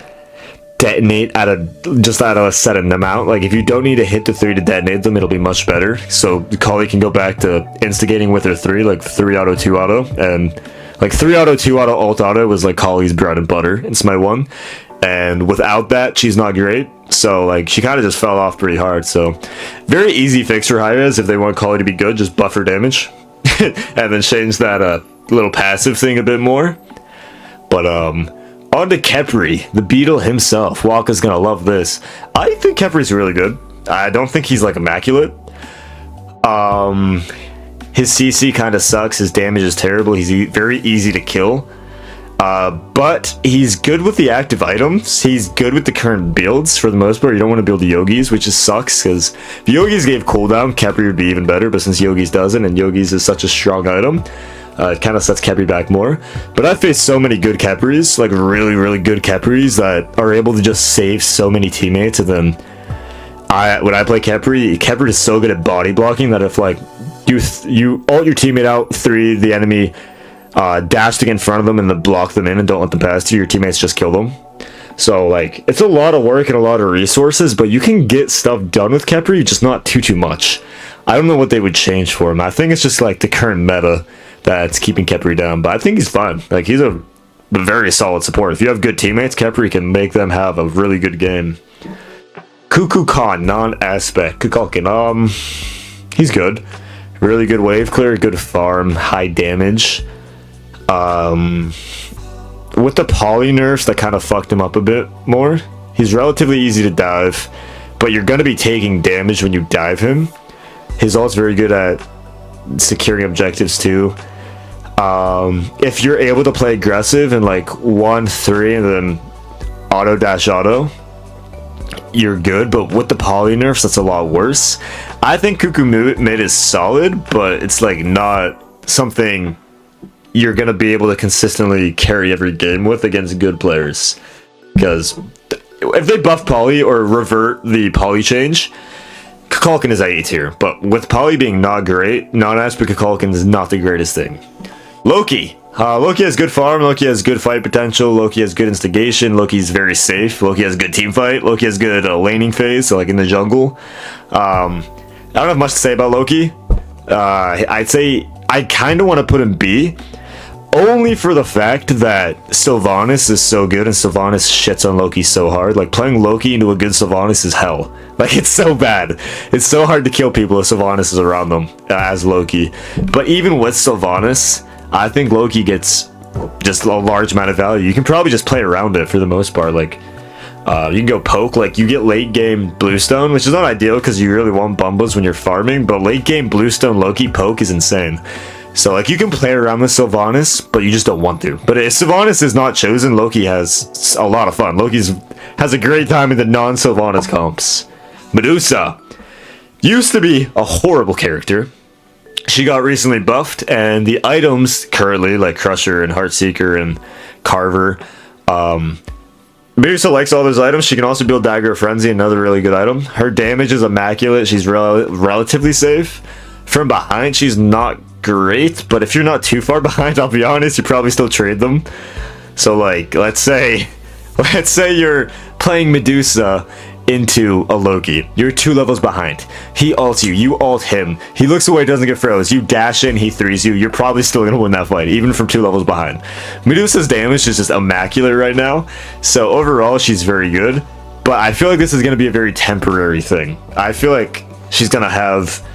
detonate at a set amount, like if you don't need to hit the 3 to detonate them, it'll be much better. So Kali can go back to instigating with her 3, like 3 auto 2 auto, and like 3 auto 2 auto ult auto was like Kali's bread and butter in Smite 1, and without that she's not great. So like she kind of just fell off pretty hard. So very easy fix for high res if they want Kali to be good, just buff her damage and then change that little passive thing a bit more. But on to Khepri, the Beetle himself. Waka's gonna love this. I think Khepri's really good. I don't think he's like immaculate. His CC kind of sucks. His damage is terrible. He's very easy to kill. But he's good with the active items. He's good with the current builds for the most part. You don't want to build Yogis, which just sucks because if Yogis gave cooldown, Khepri would be even better. But since Yogis doesn't, and Yogis is such a strong item, it kind of sets Khepri back more. But I've faced so many good Khepris, like really, really good Khepris that are able to just save so many teammates. And then when I play Khepri is so good at body blocking that if like you ult your teammate out 3, the enemy dash to get in front of them and then block them in and don't let them pass you, your teammates just kill them. So like it's a lot of work and a lot of resources, but you can get stuff done with Khepri, just not too much. I don't know what they would change for him. I think it's just like the current meta that's keeping Khepri down, but I think he's fine. Like he's a very solid support. If you have good teammates, Khepri can make them have a really good game. Kukulkan, non-aspect. Kukulkan, he's good. Really good wave clear, good farm, high damage. With the poly nerfs that kind of fucked him up a bit more. He's relatively easy to dive, but you're gonna be taking damage when you dive him. His ult's very good at securing objectives too. If you're able to play aggressive and like 1-3 and then auto dash auto, you're good. But with the poly nerfs, that's a lot worse. I think Cuckoo mid is solid, but it's like not something you're gonna be able to consistently carry every game with against good players. Because if they buff poly or revert the poly change, Kukulkan is A tier, but with poly being not great, non-aspect Kukulkan is not the greatest thing. Loki. Loki has good farm, Loki has good fight potential, Loki has good instigation, Loki's very safe, Loki has good team fight, Loki has good laning phase, so like in the jungle. I don't have much to say about Loki. I'd say I kind of want to put him B, only for the fact that Sylvanas is so good and Sylvanas shits on Loki so hard. Like playing Loki into a good Sylvanas is hell. Like it's so bad. It's so hard to kill people if Sylvanas is around them as Loki. But even with Sylvanas, I think Loki gets just a large amount of value. You can probably just play around it for the most part. Like you can go poke, like you get late game Bluestone, which is not ideal because you really want Bumbas when you're farming, but late game Bluestone Loki poke is insane. So like you can play around with Sylvanas, but you just don't want to. But if Sylvanas is not chosen, Loki has a lot of fun. Loki has a great time in the non-Sylvanas comps. Medusa. used to be a horrible character. She got recently buffed, and the items currently, like Crusher and Heartseeker and Carver, Medusa likes all those items. She can also build Dagger of Frenzy, another really good item. Her damage is immaculate. She's relatively safe. From behind, she's not great, but if you're not too far behind, I'll be honest, you probably still trade them. So, like, let's say you're playing Medusa into a Loki. You're 2 levels behind. He ults you. You ult him. He looks away, doesn't get froze. You dash in, he threes you. You're probably still going to win that fight, even from 2 levels behind. Medusa's damage is just immaculate right now. So overall, she's very good. But I feel like this is going to be a very temporary thing. I feel like she's going to have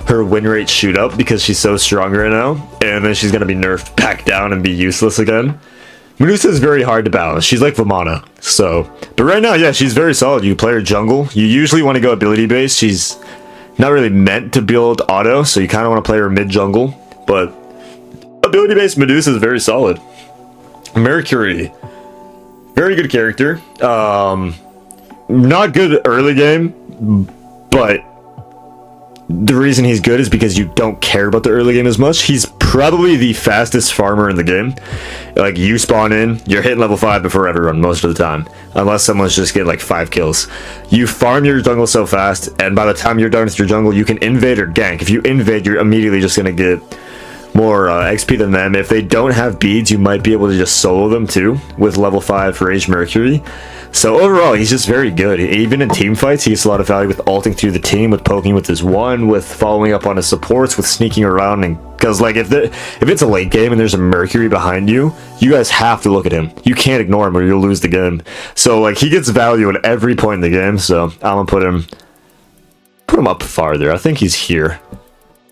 her win rate shoot up because she's so strong right now. And then she's going to be nerfed back down and be useless again. Medusa is very hard to balance. She's like Vamana. So, but right now, yeah, she's very solid. You play her jungle. You usually want to go ability based. She's not really meant to build auto, so you kind of want to play her mid jungle. But ability based Medusa is very solid. Mercury, very good character. Not good early game, but the reason he's good is because you don't care about the early game as much. He's probably the fastest farmer in the game. Like, you spawn in, you're hitting level 5 before everyone most of the time, unless someone's just getting like 5 kills. You farm your jungle so fast, and by the time you're done with your jungle, you can invade or gank. If you invade, you're immediately just gonna get more XP than them. If they don't have beads, you might be able to just solo them too with level 5 Rage Mercury. So overall, he's just very good. Even in team fights, he gets a lot of value with ulting through the team, with poking with his 1, with following up on his supports, with sneaking around. And because like if it's a late game and there's a Mercury behind you, you guys have to look at him. You can't ignore him or you'll lose the game. So like he gets value at every point in the game. So I'm gonna put him up farther. I think he's here.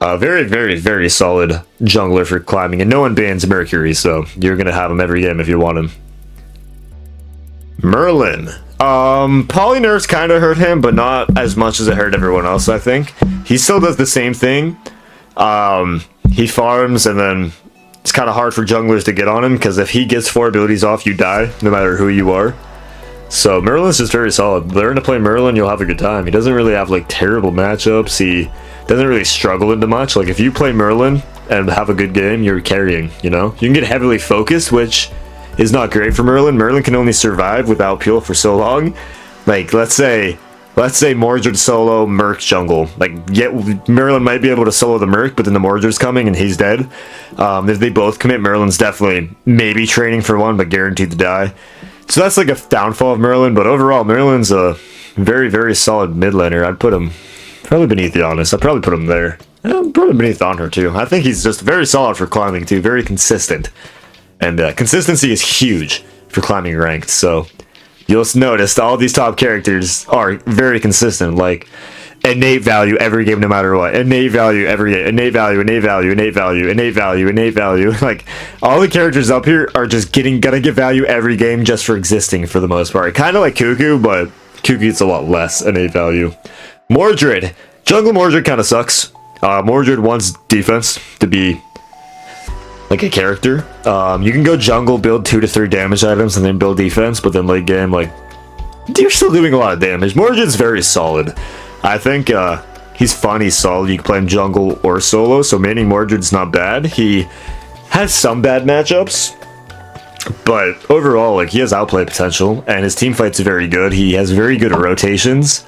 Very, very, very solid jungler for climbing, and no one bans Mercury, so you're gonna have him every game if you want him. Merlin. Polynerves kind of hurt him, but not as much as it hurt everyone else, I think. He still does the same thing. He farms, and then it's kind of hard for junglers to get on him, because if he gets 4 abilities off, you die, no matter who you are. So Merlin's just very solid. Learn to play Merlin, you'll have a good time. He doesn't really have like terrible matchups. He doesn't really struggle into much. Like if you play Merlin and have a good game, you're carrying, you know? You can get heavily focused, which is not great for Merlin. Merlin can only survive without Peel for so long. Like let's say Mordred solo Merc jungle. Like Merlin might be able to solo the Merc, but then the Mordred's coming and he's dead. If they both commit, Merlin's definitely maybe training for 1, but guaranteed to die. So that's like a downfall of Merlin, but overall Merlin's a very, very solid mid laner. I'd put him probably beneath Giannis. I'd probably put him there. Probably beneath Honor too. I think he's just very solid for climbing too, very consistent. And consistency is huge for climbing ranked, so you'll notice all these top characters are very consistent, like innate value every game no matter what, innate value every game, innate value, innate value, innate value, innate value, innate value. Like all the characters up here are just gonna get value every game just for existing for the most part. Kind of like Cuckoo, but Cuckoo gets a lot less innate value. Mordred. Jungle Mordred kind of sucks. Mordred wants defense to be like a character. You can go jungle, build 2 to 3 damage items, and then build defense, but then late game, like, you're still doing a lot of damage. Mordred's very solid. I think he's fun, he's solid. You can play him jungle or solo, so maining Mordred's not bad. He has some bad matchups, but overall, like, he has outplay potential, and his team fight's very good. He has very good rotations.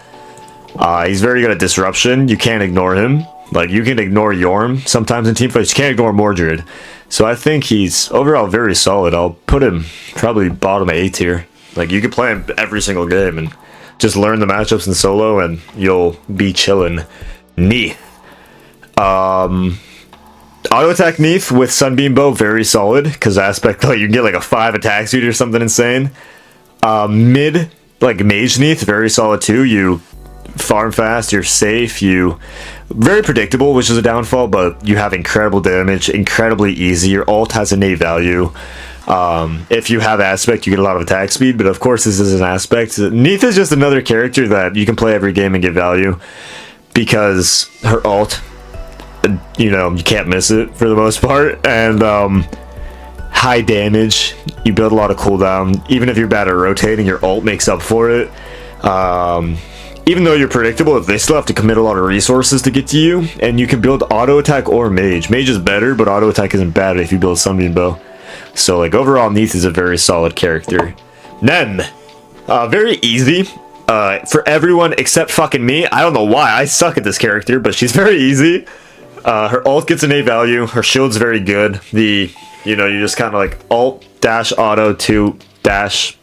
He's very good at disruption. You can't ignore him. Like, you can ignore Yorm sometimes in team fights. You can't ignore Mordred. So I think he's overall very solid. I'll put him probably bottom 8 tier. Like, you could play him every single game and just learn the matchups in solo and you'll be chilling. Neith. Auto attack Neith with Sunbeam Bow, very solid. Because aspect, like, you can get like a 5 attack speed or something insane. Mid, like Mage Neith, very solid too. You farm fast, you're safe, you very predictable, which is a downfall, but you have incredible damage, incredibly easy. Your ult has innate value. If you have aspect, you get a lot of attack speed, but of course this is an aspect. Neith is just another character that you can play every game and get value because her ult, you know, you can't miss it for the most part, and high damage, you build a lot of cooldown. Even if you're bad at rotating, your ult makes up for it. even though you're predictable, they still have to commit a lot of resources to get to you, and you can build auto attack or mage. Mage is better, but auto attack isn't bad if you build Sunbeam Bow. So like overall, Neith is a very solid character. Nem, very easy for everyone except fucking me. I don't know why, I suck at this character, but she's very easy. Her ult gets an A value, her shield's very good. You just kind of like alt dash auto 2 dash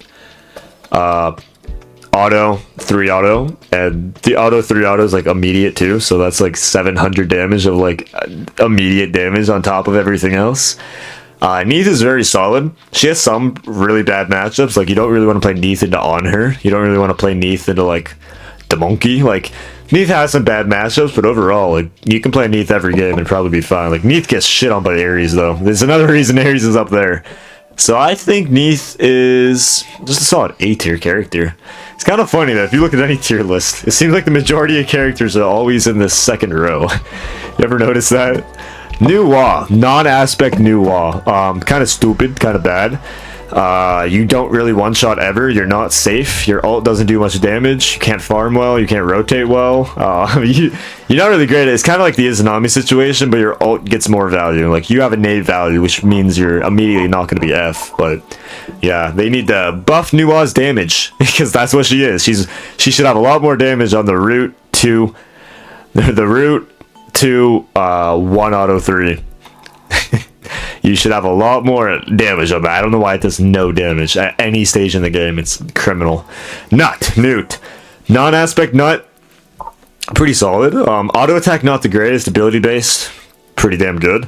auto 3 auto, and the auto 3 auto is like immediate too, so that's like 700 damage of like immediate damage on top of everything else. Neith is very solid. She has some really bad matchups, like you don't really want to play Neith into on her, you don't really want to play Neith into like the monkey. Like Neith has some bad matchups, but overall like you can play Neith every game and probably be fine. Like Neith gets shit on by Ares though. There's another reason Ares is up there. So I think Neith is just a solid A tier character. It's kind of funny that if you look at any tier list, it seems like the majority of characters are always in this second row. You ever notice that? New Wa, non-aspect New Wa. Kind of stupid, kind of bad. You don't really one-shot ever. You're not safe. Your ult doesn't do much damage. You can't farm well. You can't rotate well. You're not really great at it. It's kind of like the Izanami situation, but your ult gets more value. Like, you have a nade value, which means you're immediately not going to be F. But, yeah, they need to buff Nua's damage, because that's what she is. She should have a lot more damage on the route to... The route to 1 auto 3. You should have a lot more damage on that. I don't know why it does no damage at any stage in the game. It's criminal. Newt. Non-aspect Nut, pretty solid. Auto attack, not the greatest. Ability based, pretty damn good.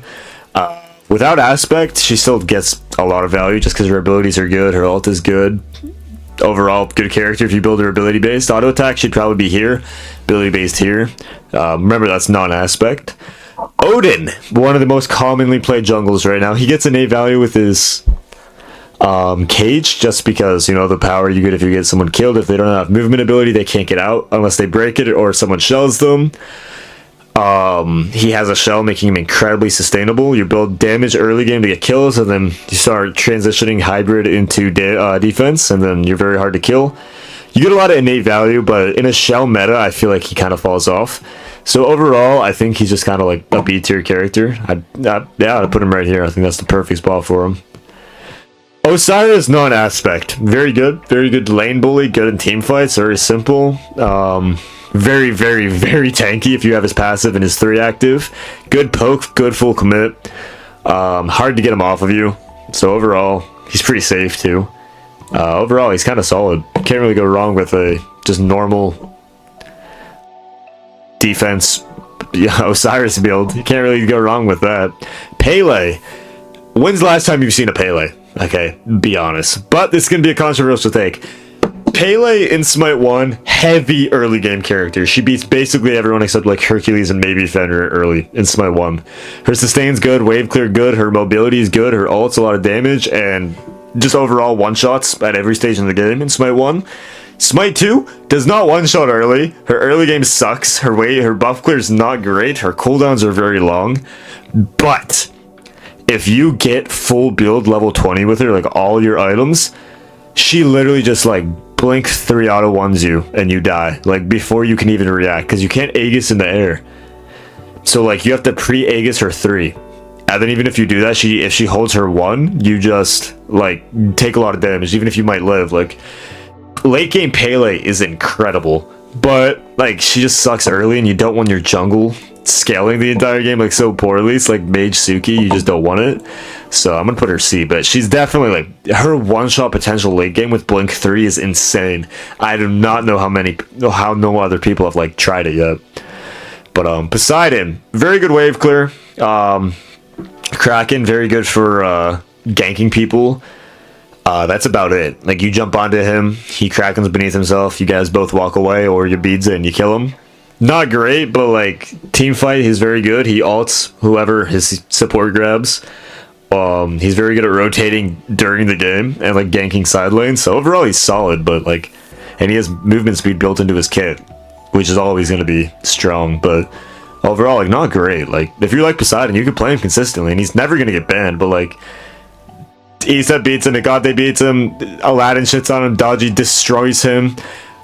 Without aspect, she still gets a lot of value just because her abilities are good. Her ult is good. Overall, good character if you build her ability based. Auto attack should probably be here. Ability based here. Remember, that's non-aspect. Odin, one of the most commonly played jungles right now. He gets an A value with his cage, just because, you know, the power you get if you get someone killed. If they don't have movement ability, they can't get out unless they break it or someone shells them. He has a shell, making him incredibly sustainable. You build damage early game to get kills, and then you start transitioning hybrid into defense, and then you're very hard to kill. You get a lot of innate value, but in a shell meta, I feel like he kind of falls off. So overall, I think he's just kind of like a B tier character. I'd put him right here. I think that's the perfect spot for him. Osiris, non-aspect. Very good lane bully, good in team fights, very simple. Very, very, very tanky if you have his passive and his 3 active. Good poke, good full commit. Hard to get him off of you. So overall, he's pretty safe too. Overall, he's kind of solid. Can't really go wrong with a just normal defense Osiris build. You can't really go wrong with that. Pele. When's the last time you've seen a Pele? Okay, be honest. But this is going to be a controversial take. Pele in Smite 1, heavy early game character. She beats basically everyone except like Hercules and maybe Fenrir early in Smite 1. Her sustain's good, wave clear good, her mobility is good, her ult's a lot of damage, and just overall one-shots at every stage in the game in Smite 1. Smite 2 does not one-shot early. Her early game sucks. Her buff clear is not great. Her cooldowns are very long. But if you get full build level 20 with her, like all your items, she literally just like blink 3 auto ones you and you die. Like before you can even react, because you can't Aegis in the air. So like you have to pre-Aegis her 3. And then even if you do that, if she holds her 1, you just like take a lot of damage, even if you might live. Like late game Pele is incredible, but like she just sucks early, and you don't want your jungle scaling the entire game like so poorly. It's like Mage Suki, you just don't want it. So I'm gonna put her C, but she's definitely like her one-shot potential late game with Blink 3 is insane. I do not know how no other people have like tried it yet. But Poseidon, very good wave clear. Kraken, very good for ganking people. That's about it. Like you jump onto him, he Krakens beneath himself, you guys both walk away, or you beads it and you kill him. Not great, but like team fight, he's very good. He ults whoever his support grabs. He's very good at rotating during the game and like ganking side lanes. So overall, he's solid, but like, and he has movement speed built into his kit, which is always going to be strong. But overall, like not great. Like if you like Poseidon, you can play him consistently, and he's never going to get banned. But like, Isa beats him, Igate beats him, Aladdin shits on him, Dodgy destroys him.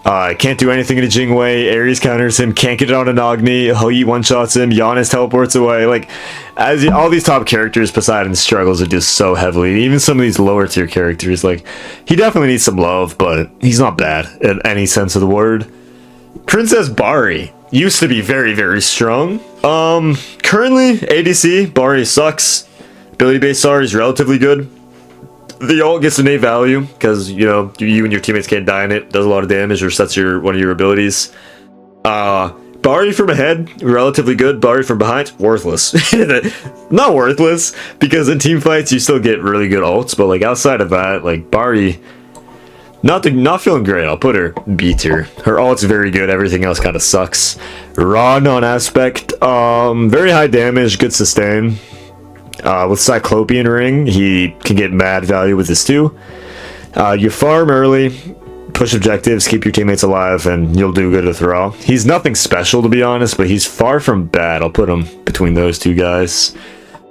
Can't do anything in a Jingwei. Ares counters him. Can't get it on an Agni. Hou one-shots him. Giannis teleports away. Like, all these top characters, Poseidon struggles with just so heavily. Even some of these lower tier characters, like, he definitely needs some love, but he's not bad in any sense of the word. Princess Bari used to be very, very strong. Currently, ADC, Bari sucks. Ability-based SAR is relatively good. The ult gets innate value because you know you and your teammates can't die in it. Does a lot of damage or sets one of your abilities. Bari from ahead, relatively good. Bari from behind, worthless. Not worthless because in team fights you still get really good ults, but like outside of that, like Bari, not feeling great. I'll put her B tier. Her ult's very good. Everything else kind of sucks. Raw non-aspect, very high damage, good sustain. With Cyclopean Ring, he can get mad value with this too. You farm early, push objectives, keep your teammates alive, and you'll do good with Raw. He's nothing special to be honest, but he's far from bad. I'll put him between those two guys.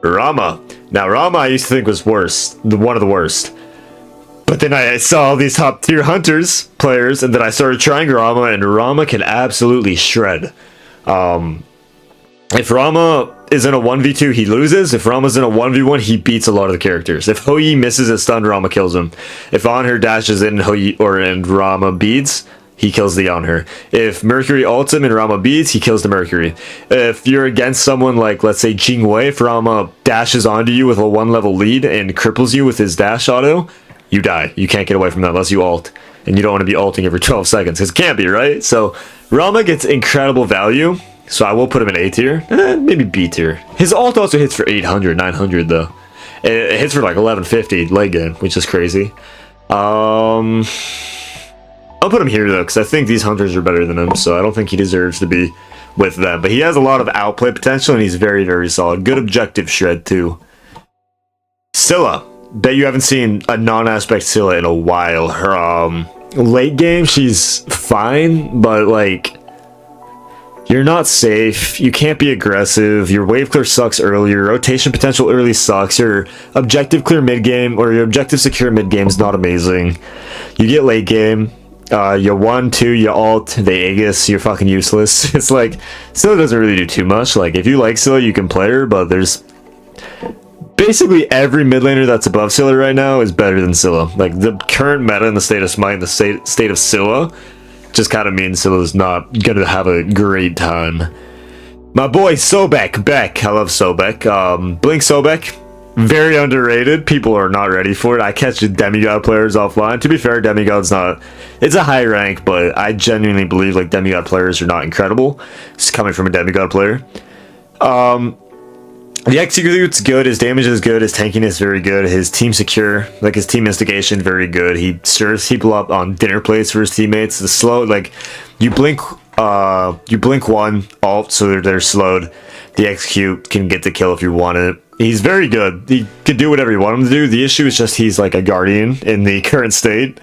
Rama. Now Rama I used to think was worse, one of the worst. But then I saw all these top tier hunters players, and then I started trying Rama, and Rama can absolutely shred. If Rama is in a 1v2, he loses. If Rama's in a 1v1, he beats a lot of the characters. If Hou misses a stun, Rama kills him. If Anher dashes in and Rama beats, he kills the Anher. If Mercury ults him and Rama beats, he kills the Mercury. If you're against someone like, let's say, Jingwei, if Rama dashes onto you with a 1-level lead and cripples you with his dash auto, you die. You can't get away from that unless you ult. And you don't want to be ulting every 12 seconds, because it can't be, right? So Rama gets incredible value. So I will put him in A tier, maybe B tier. His ult also hits for 800, 900 though. It hits for like 1150 late game, which is crazy. I'll put him here though, because I think these hunters are better than him, so I don't think he deserves to be with them. But he has a lot of outplay potential, and he's very, very solid. Good objective shred too. Scylla. Bet you haven't seen a non-aspect Scylla in a while. Her late game, she's fine, but like, you're not safe, you can't be aggressive, your wave clear sucks early, your rotation potential early sucks, your objective clear mid game, or your objective secure mid game is not amazing. You get late game, you 1-2, you ult, they Aegis, you're fucking useless. It's like, Scylla doesn't really do too much. Like, if you like Scylla, you can play her, but there's basically every mid laner that's above Scylla right now is better than Scylla. Like, the current meta in the state of Smite and the state of Scylla just kind of means Scylla's not gonna have a great time. My boy Sobek, Beck. I love Sobek. Blink Sobek, very underrated. People are not ready for it. I catch demigod players offline. To be fair, demigod's not, it's a high rank, but I genuinely believe like demigod players are not incredible. It's coming from a demigod player. The execute's good, his damage is good, his tankiness is very good, his team secure, like his team instigation, very good. He stirs people up on dinner plates for his teammates. The slow, like, you blink one, ult, so they're slowed. The execute can get the kill if you want it. He's very good. He can do whatever you want him to do. The issue is just he's like a guardian in the current state,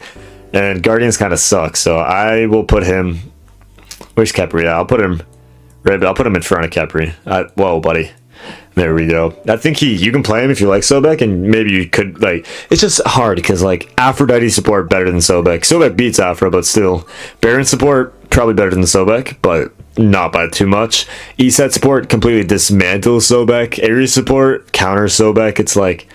and guardians kind of suck, so I will put him, where's Khepri? Yeah, I'll put him in front of Khepri. Whoa, buddy. There we go. I think you can play him if you like Sobek, and maybe you could, like, it's just hard because like Aphrodite support better than Sobek. Sobek beats Aphro, but still Baron support probably better than Sobek, but not by too much. ESET support completely dismantles Sobek. Ares support counter Sobek. It's like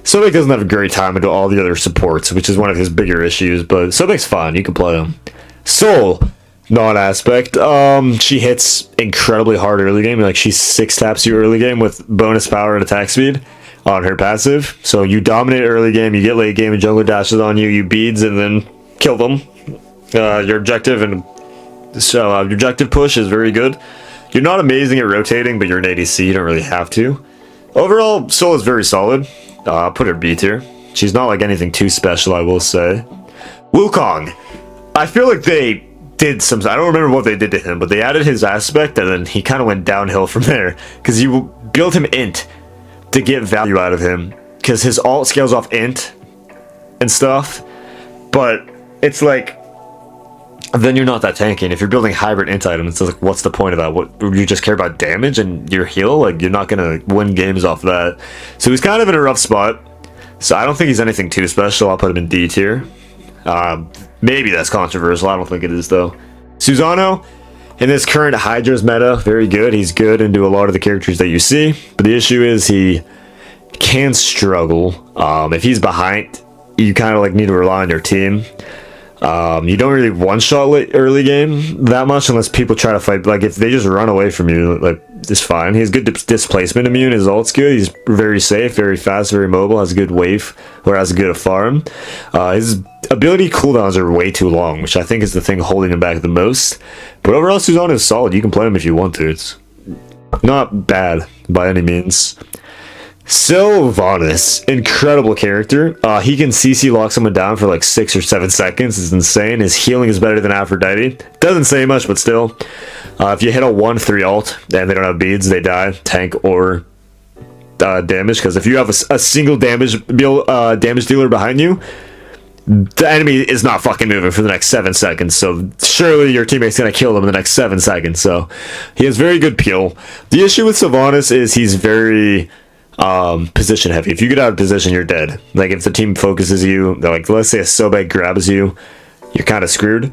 Sobek doesn't have a great time into all the other supports, which is one of his bigger issues, but Sobek's fine. You can play him. Soul. Non-aspect. She hits incredibly hard early game. Like, she 6-taps you early game with bonus power and attack speed on her passive. So you dominate early game, you get late game, and jungler dashes on you, you beads, and then kill them. Your objective push is very good. You're not amazing at rotating, but you're an ADC, you don't really have to. Overall, Soul is very solid. I'll put her B tier. She's not like anything too special, I will say. Wukong. I feel like they did some, I don't remember what they did to him, but they added his aspect, and then he kind of went downhill from there, because you built him int to get value out of him, because his ult scales off int and stuff, but it's like, then you're not that tanky, and if you're building hybrid int items, it's like, what's the point of that? What, you just care about damage and your heal? Like, you're not gonna win games off that. So he's kind of in a rough spot, so I don't think he's anything too special. I'll put him in D tier. Maybe that's controversial. I don't think it is, though. Susano, in this current Hydra's meta, very good. He's good into a lot of the characters that you see. But the issue is he can struggle. If he's behind, you kind of like need to rely on your team. You don't really one-shot early game that much unless people try to fight. Like, if they just run away from you, like, it's fine. He has good displacement immune. His ult's good. He's very safe, very fast, very mobile, has a good wave, or has a good farm. His ability cooldowns are way too long, which I think is the thing holding him back the most. But overall, Susano is solid. You can play him if you want to. It's not bad by any means. Sylvanas, incredible character. He can CC lock someone down for like 6 or 7 seconds. It's insane. His healing is better than Aphrodite. Doesn't say much, but still. If you hit a 1-3 ult and they don't have beads, they die, tank, or damage. Because if you have a single damage dealer behind you, the enemy is not fucking moving for the next 7 seconds. So surely your teammate's going to kill them in the next 7 seconds. So he has very good peel. The issue with Sylvanas is he's very position heavy. If you get out of position, you're dead. Like, if the team focuses you, like, let's say a Sobek grabs you, you're kind of screwed.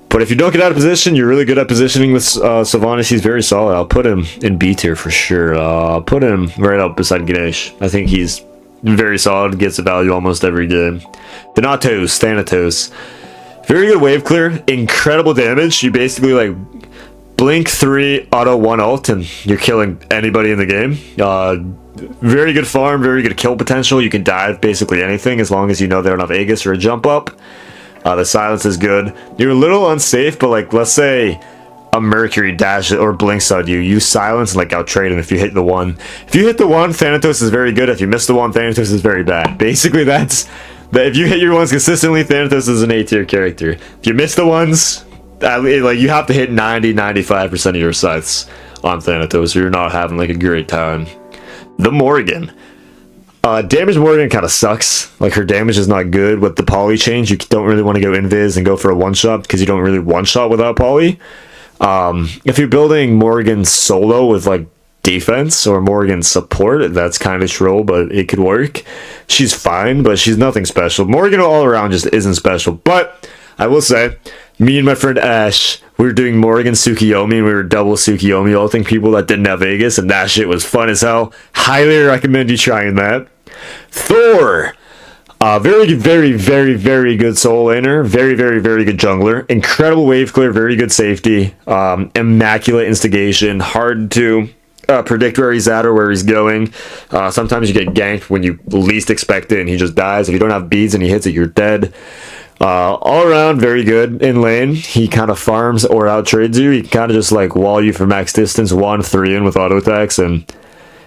But if you don't get out of position, you're really good at positioning with Sylvanas. He's very solid. I'll put him in B tier for sure. I'll put him right up beside Ganesh. I think he's very solid, gets a value almost every game. Thanatos. Very good wave clear, incredible damage. You basically, like, blink 3, auto 1 ult, and you're killing anybody in the game. Very good farm, very good kill potential. You can dive basically anything as long as you know they don't have Aegis or a jump up. The silence is good. You're a little unsafe, but like, let's say a Mercury dash or blinks on you, you silence and like outtrade him if you hit the 1. If you hit the 1, Thanatos is very good. If you miss the 1, Thanatos is very bad. Basically, that's that. If you hit your 1s consistently, Thanatos is an A tier character. If you miss the 1s, like, you have to hit 90-95% of your scythes on Thanatos, or you're not having like a great time. The Morgan. Damage Morgan kind of sucks. Like, her damage is not good. With the poly change, you don't really want to go invis and go for a one-shot because you don't really one-shot without poly. If you're building Morgan solo with like defense or Morgan support, that's kind of troll, but it could work. She's fine, but she's nothing special. Morgan all around just isn't special. But I will say, me and my friend Ash, we were doing Morgan Tsukiyomi, and we were double Tsukiyomi ulting people that didn't have Vegas, and that shit was fun as hell. Highly recommend you trying that. Thor. Very good soul laner. Very good jungler. Incredible wave clear, very good safety. Immaculate instigation. Hard to predict where he's at or where he's going. Sometimes you get ganked when you least expect it, and he just dies. If you don't have beads and he hits it, you're dead. All around very good in lane. He kind of farms or out trades you. He can kind of just like wall you for max distance, 1-3 in with auto attacks, and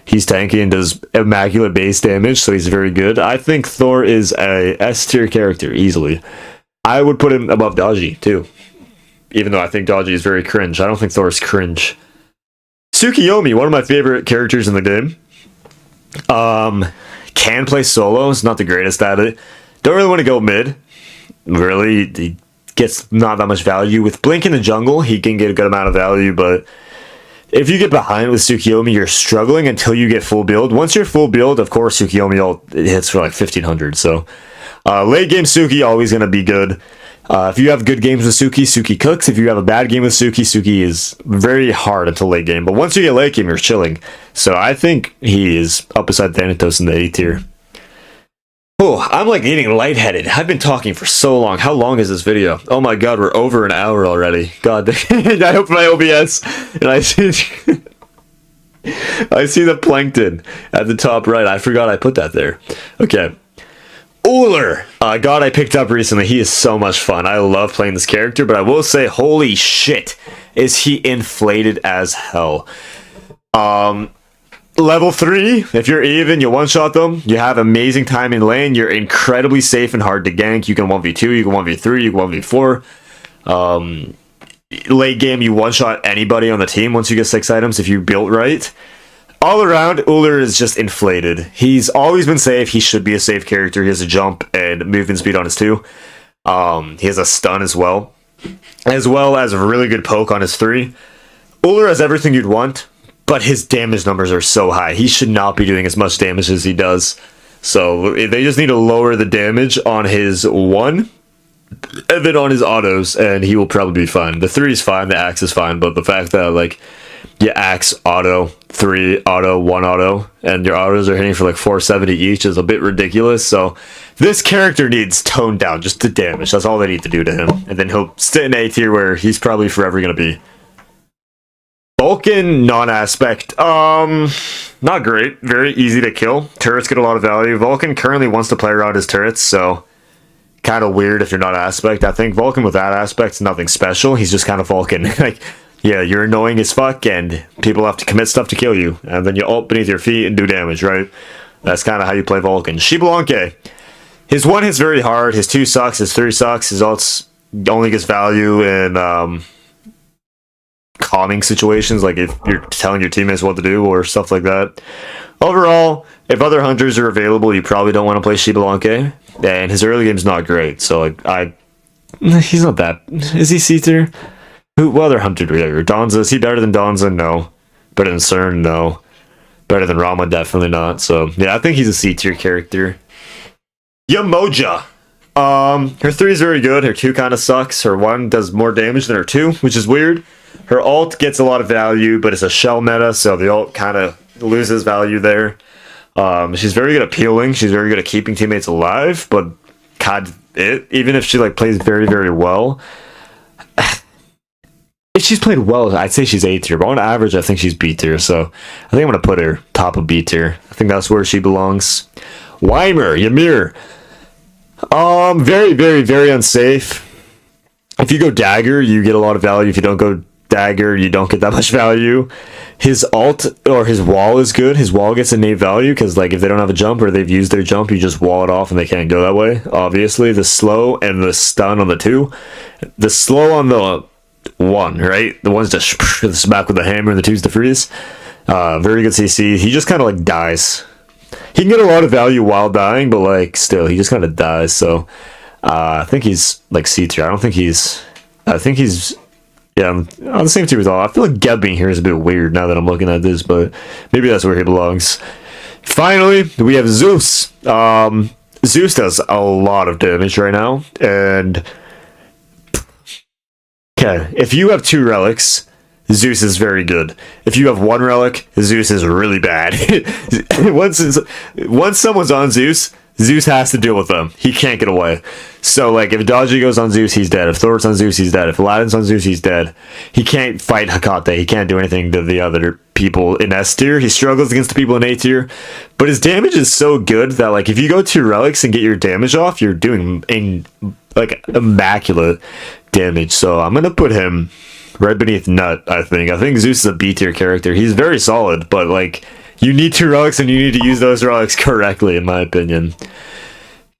he's tanky and does immaculate base damage, so he's very good. I think Thor is a S tier character easily. I would put him above Dodgy too, even though I think Dodgy is very cringe. I don't think Thor is cringe. Tsukiyomi, one of my favorite characters in the game. Can play solo. Is not the greatest at it. Don't really want to go mid. Really, he gets not that much value. With Blink in the jungle, he can get a good amount of value, but if you get behind with Tsukiyomi, you're struggling until you get full build. Once you're full build, of course, Tsukiyomi it hits for like 1500. So late game Suki, always going to be good. If you have good games with Suki, Suki cooks. If you have a bad game with Suki, Suki is very hard until late game. But once you get late game, you're chilling. So I think he is up beside Thanatos in the A tier. Oh, I'm like getting lightheaded. I've been talking for so long. How long is this video? Oh my god, we're over an hour already. God, I hope my OBS. And I see the plankton at the top right. I forgot I put that there. Okay. Uller. God, I picked up recently. He is so much fun. I love playing this character, but I will say, holy shit, is he inflated as hell. Level 3, if you're even, you one-shot them. You have amazing time in lane. You're incredibly safe and hard to gank. You can 1v2, you can 1v3, you can 1v4. Late game, you one-shot anybody on the team once you get 6 items if you built right. All around, Uller is just inflated. He's always been safe. He should be a safe character. He has a jump and movement speed on his 2. He has a stun as well as a really good poke on his 3. Uller has everything you'd want, but his damage numbers are so high. He should not be doing as much damage as he does. So they just need to lower the damage on his 1 and then on his autos, and he will probably be fine. The 3 is fine, the axe is fine, but the fact that like you axe auto 3 auto 1 auto, and your autos are hitting for like 470 each is a bit ridiculous. So this character needs toned down just to damage. That's all they need to do to him, and then he'll sit in A tier where he's probably forever gonna be. Vulcan non-aspect, not great. Very easy to kill. Turrets get a lot of value. Vulcan currently wants to play around his turrets, so kind of weird if you're not aspect. I think Vulcan with that aspect's nothing special. He's just kind of Vulcan. Like, yeah, you're annoying as fuck, and people have to commit stuff to kill you, and then you ult beneath your feet and do damage, right? That's kind of how you play Vulcan. Xbalanque. His 1 hits very hard. His 2 sucks. His 3 sucks. His ults only gets value in calming situations, like if you're telling your teammates what to do or stuff like that. Overall, if other hunters are available, you probably don't want to play Xbalanque, and his early game's not great. So like, he's not that. Is he C tier? What other hunter do we have? Donza, is he better than Donza? No. Better than CERN? No. Better than Rama? Definitely not. So yeah, I think he's a C tier character. Yamoja. Her 3 is very good. Her 2 kind of sucks. Her 1 does more damage than her 2, which is weird. Her ult gets a lot of value, but it's a shell meta, so the ult kind of loses value there. She's very good at peeling. She's very good at keeping teammates alive, but God, even if she like plays very, very well, if she's played well, I'd say she's A tier, but on average, I think she's B tier. So I think I'm gonna put her top of B tier. I think that's where she belongs. Ymir. Very, very, very unsafe. If you go dagger, you get a lot of value. If you don't go dagger, you don't get that much value. His ult or his wall is good. His wall gets innate value because like if they don't have a jump or they've used their jump, you just wall it off and they can't go that way. Obviously, the slow and the stun on the 2. The slow on the 1, right? The 1's just smack with the hammer, and the 2's the freeze. Very good CC. He just kind of like dies. He can get a lot of value while dying, but like still, he just kind of dies. So I think he's like C tier. I think he's yeah, on the same tier as all. I feel like Geb being here is a bit weird now that I'm looking at this, but maybe that's where he belongs. Finally, we have Zeus. Zeus does a lot of damage right now, and okay, if you have 2 relics, Zeus is very good. If you have 1 relic, Zeus is really bad. Once someone's on Zeus, Zeus has to deal with them. He can't get away. So, like, if Dodgy goes on Zeus, he's dead. If Thor's on Zeus, he's dead. If Aladdin's on Zeus, he's dead. He can't fight Hekate. He can't do anything to the other people in S tier. He struggles against the people in A tier. But his damage is so good that, like, if you go 2 relics and get your damage off, you're doing, like, immaculate damage. So, I'm going to put him right beneath Nut, I think. I think Zeus is a B tier character. He's very solid, but, like, you need 2 relics, and you need to use those relics correctly, in my opinion.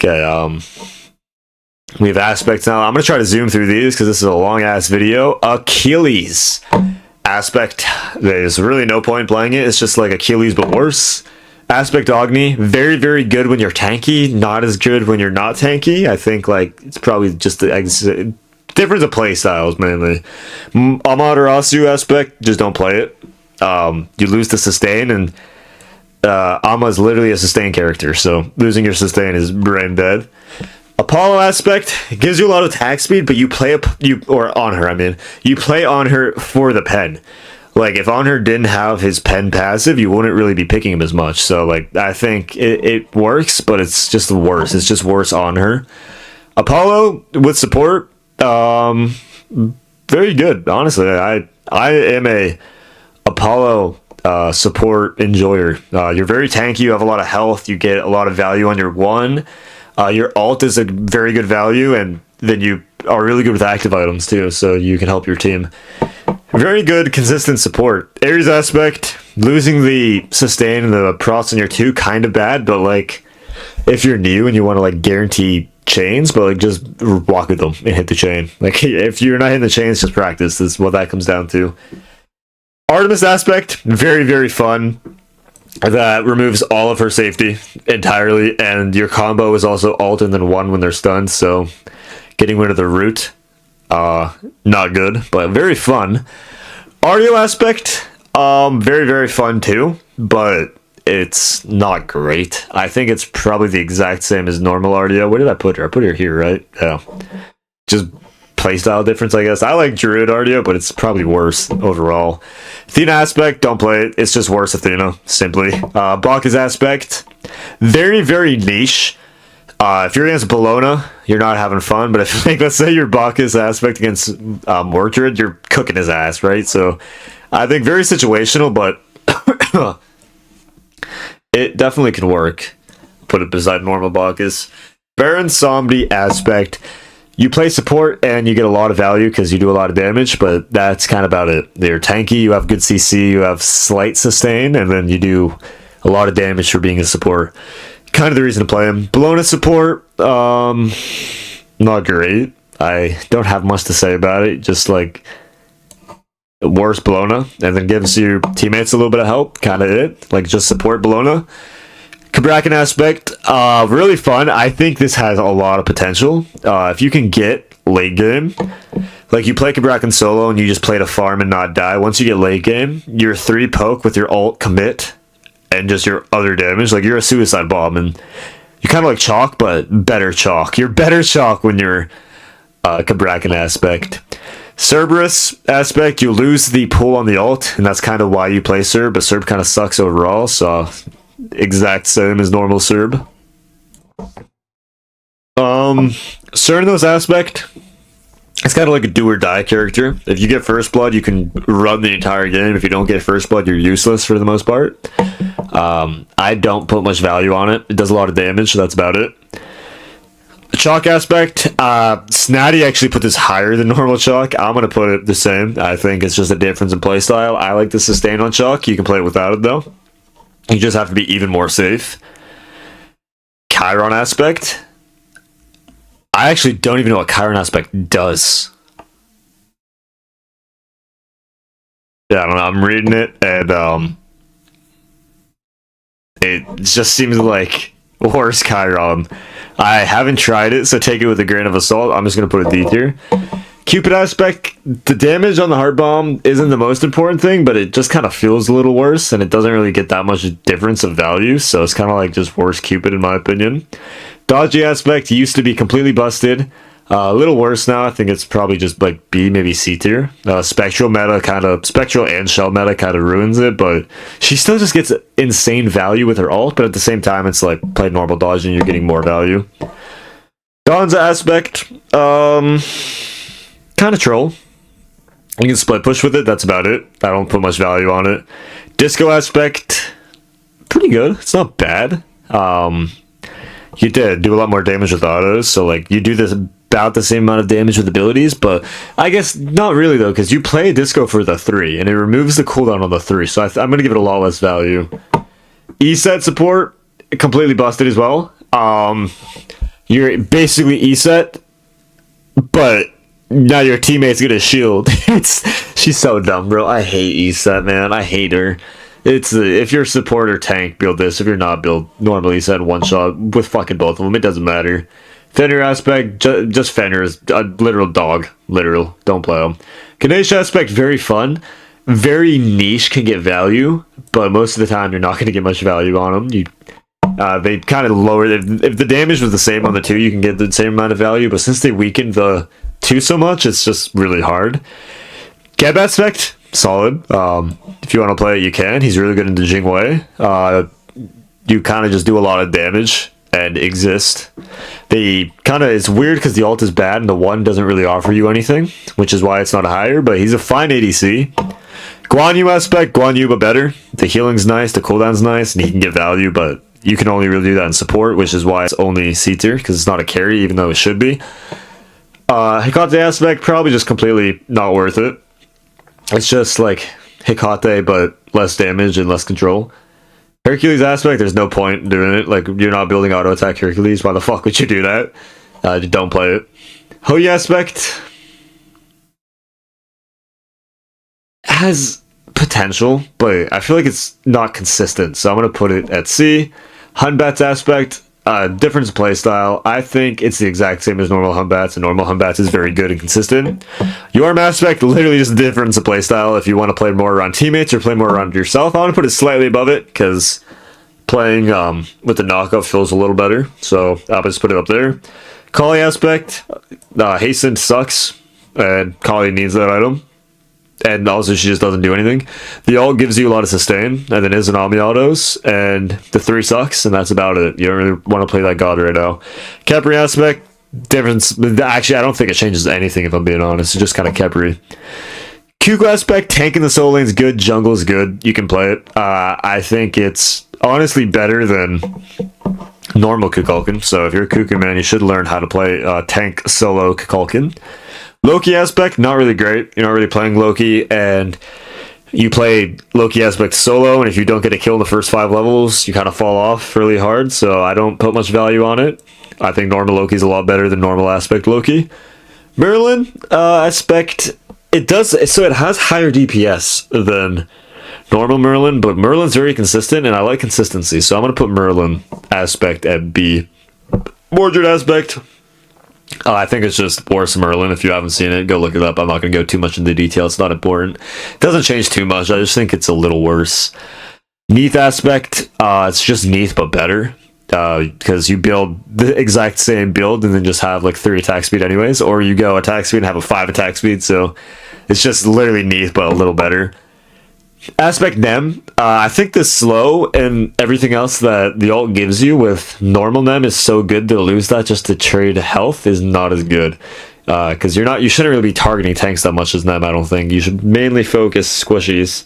Okay, we have aspects now. I'm going to try to zoom through these, because this is a long-ass video. Achilles. Aspect, there's really no point playing it. It's just like Achilles, but worse. Aspect Agni, very, very good when you're tanky. Not as good when you're not tanky. I think, like, it's probably just the difference of play styles, mainly. Amaterasu aspect, just don't play it. You lose the sustain, and Amma is literally a sustain character, so losing your sustain is brain dead. Apollo aspect gives you a lot of attack speed, but you play on her for the pen. Like, if on her didn't have his pen passive, you wouldn't really be picking him as much. So, like, I think it works, but it's just worse. It's just worse on her. Apollo with support, very good. Honestly, I am a Apollo support enjoyer. You're very tanky. You have a lot of health. You get a lot of value on your 1. Your ult is a very good value, and then you are really good with active items too, so you can help your team. Very good, consistent support. Ares aspect, losing the sustain and the procs on your 2, kind of bad, but like, if you're new and you want to like guarantee chains, but like just walk with them and hit the chain. Like, if you're not hitting the chains, just practice. That's what that comes down to. Artemis aspect, very, very fun. That removes all of her safety entirely, and your combo is also ult and then 1 when they're stunned, so getting rid of the root, not good, but very fun. Audio aspect, very, very fun too, but it's not great. I think it's probably the exact same as normal Ardio. Where did I put her? I put her here, right? Yeah. just playstyle difference, I guess. I like Druid Ardia, but it's probably worse overall. Athena aspect, don't play it. It's just worse Athena, simply. Bacchus aspect, very, very niche. If you're against Bologna, you're not having fun, but if, like, let's say your Bacchus aspect against Mordred, you're cooking his ass, right? So I think very situational, but it definitely can work. Put it beside normal Bacchus. Baron Somdi aspect, you play support and you get a lot of value because you do a lot of damage, but that's kind of about it. You're tanky, you have good CC, you have slight sustain, and then you do a lot of damage for being a support. Kind of the reason to play him. Bologna support, not great. I don't have much to say about it. Just like worse Bologna, and then gives your teammates a little bit of help. Kind of it. Like just support Bologna. Cabrakan aspect, really fun. I think this has a lot of potential. If you can get late game, like you play Cabrakan solo and you just play to farm and not die. Once you get late game, your 3 poke with your ult commit and just your other damage, like you're a suicide bomb, and you're kind of like Chalk, but better Chalk. You're better Chalk when you're Cabrakan aspect. Cerberus aspect, you lose the pull on the ult, and that's kind of why you play Cerb, but Cerb kind of sucks overall, so exact same as normal Cerb. Cernos aspect, it's kind of like a do or die character. If you get first blood, you can run the entire game. If you don't get first blood, you're useless for the most part. I don't put much value on it. It does a lot of damage, so that's about it. Chalk aspect, Snatty actually put this higher than normal Chalk. I'm going to put it the same. I think it's just a difference in playstyle. I like the sustain on Chalk. You can play it without it, though. You just have to be even more safe. Chiron aspect, I actually don't even know what Chiron aspect does. Yeah, I don't know. I'm reading it, and it just seems like worse Chiron. I haven't tried it, so take it with a grain of salt. I'm just going to put a D tier. Cupid aspect, the damage on the heart bomb isn't the most important thing, but it just kind of feels a little worse, and it doesn't really get that much difference of value, so it's kind of like just worse Cupid in my opinion. Dodgy aspect used to be completely busted. A little worse now. I think it's probably just like B, maybe C tier. Spectral meta Spectral and Shell meta kind of ruins it, but she still just gets insane value with her ult, but at the same time, it's like play normal dodge and you're getting more value. Dawn's aspect, kind of troll. You can split push with it, that's about it. I don't put much value on it. Disco aspect, pretty good. It's not bad. You did do a lot more damage with autos, so like you do this about the same amount of damage with abilities, but I guess not really though, because you play Disco for the 3 and it removes the cooldown on the 3, so I'm gonna give it a lot less value. E-set support, completely busted as well. You're basically E-set, but now your teammate's gonna shield. She's so dumb, bro. I hate E-set, man. I hate her. It's if you're support or tank, build this. If you're not, build normally E-set one shot with fucking both of them. It doesn't matter. Fenrir aspect, just Fenrir is a literal dog. Literal. Don't play him. Ganesh aspect, very fun. Very niche, can get value, but most of the time you're not going to get much value on them. They kind of lower if the damage was the same on the 2, you can get the same amount of value, but since they weakened the 2 so much, it's just really hard. Geb aspect, solid. If you want to play it, you can. He's really good in the Jing Wei. You kind of just do a lot of damage and exist. It's weird because the ult is bad and the 1 doesn't really offer you anything, which is why it's not higher, but he's a fine ADC. Guan Yu aspect, Guan Yu but better. The healing's nice, the cooldown's nice, and he can get value, but you can only really do that in support, which is why it's only C tier, because it's not a carry, even though it should be. Hecate aspect, probably just completely not worth it. It's just like Hecate, but less damage and less control. Hercules aspect, there's no point in doing it. Like, you're not building auto attack Hercules. Why the fuck would you do that? Don't play it. Hou Yi aspect has potential, but I feel like it's not consistent, so I'm going to put it at C. Hunbat's aspect, difference in playstyle. I think it's the exact same as normal Hunbats, and normal Hunbats is very good and consistent. Yorm aspect, literally just a difference in playstyle. If you want to play more around teammates or play more around yourself, I want to put it slightly above it, because playing with the knockup feels a little better, so I'll just put it up there. Kali aspect, hasten sucks, and Kali needs that item. And also she just doesn't do anything. The ult gives you a lot of sustain, and then is an Omni autos, and the 3 sucks, and that's about it. You don't really want to play that god right now. Khepri aspect, difference. Actually, I don't think it changes anything if I'm being honest. It's just kind of Khepri. Cuckoo aspect, tanking the soul lane's good, jungle's good. You can play it. I think it's honestly better than normal Kukulkan. So if you're a Cuckoo man, you should learn how to play tank solo Kukulkan. Loki aspect, not really great. You're not really playing Loki, and you play Loki aspect solo, and if you don't get a kill in the first 5 levels, you kind of fall off really hard, so I don't put much value on it. I think normal Loki's a lot better than normal aspect Loki. Merlin aspect, it has higher DPS than normal Merlin, but Merlin's very consistent, and I like consistency, so I'm going to put Merlin aspect at B. Mordred aspect, I think it's just worse Merlin. If you haven't seen it, go look it up. I'm not going to go too much into detail. It's not important. It doesn't change too much. I just think it's a little worse. Neath aspect, it's just Neath, but better. Because you build the exact same build and then just have like 3 attack speed anyways. Or you go attack speed and have a 5 attack speed. So it's just literally Neath, but a little better. Aspect Nem, I think the slow and everything else that the ult gives you with normal Nem is so good to lose that just to trade health is not as good. Because you shouldn't really be targeting tanks that much as Nem, I don't think. You should mainly focus squishies,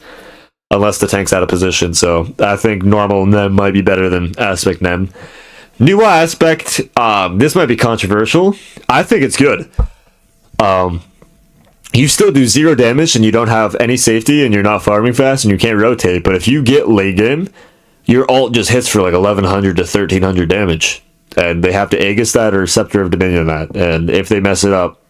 unless the tank's out of position. So I think normal Nem might be better than aspect Nem. New aspect, this might be controversial. I think it's good. You still do 0 damage and you don't have any safety and you're not farming fast and you can't rotate, but if you get late game, your ult just hits for like 1100 to 1300 damage. And they have to Aegis that or Scepter of Dominion that. And if they mess it up,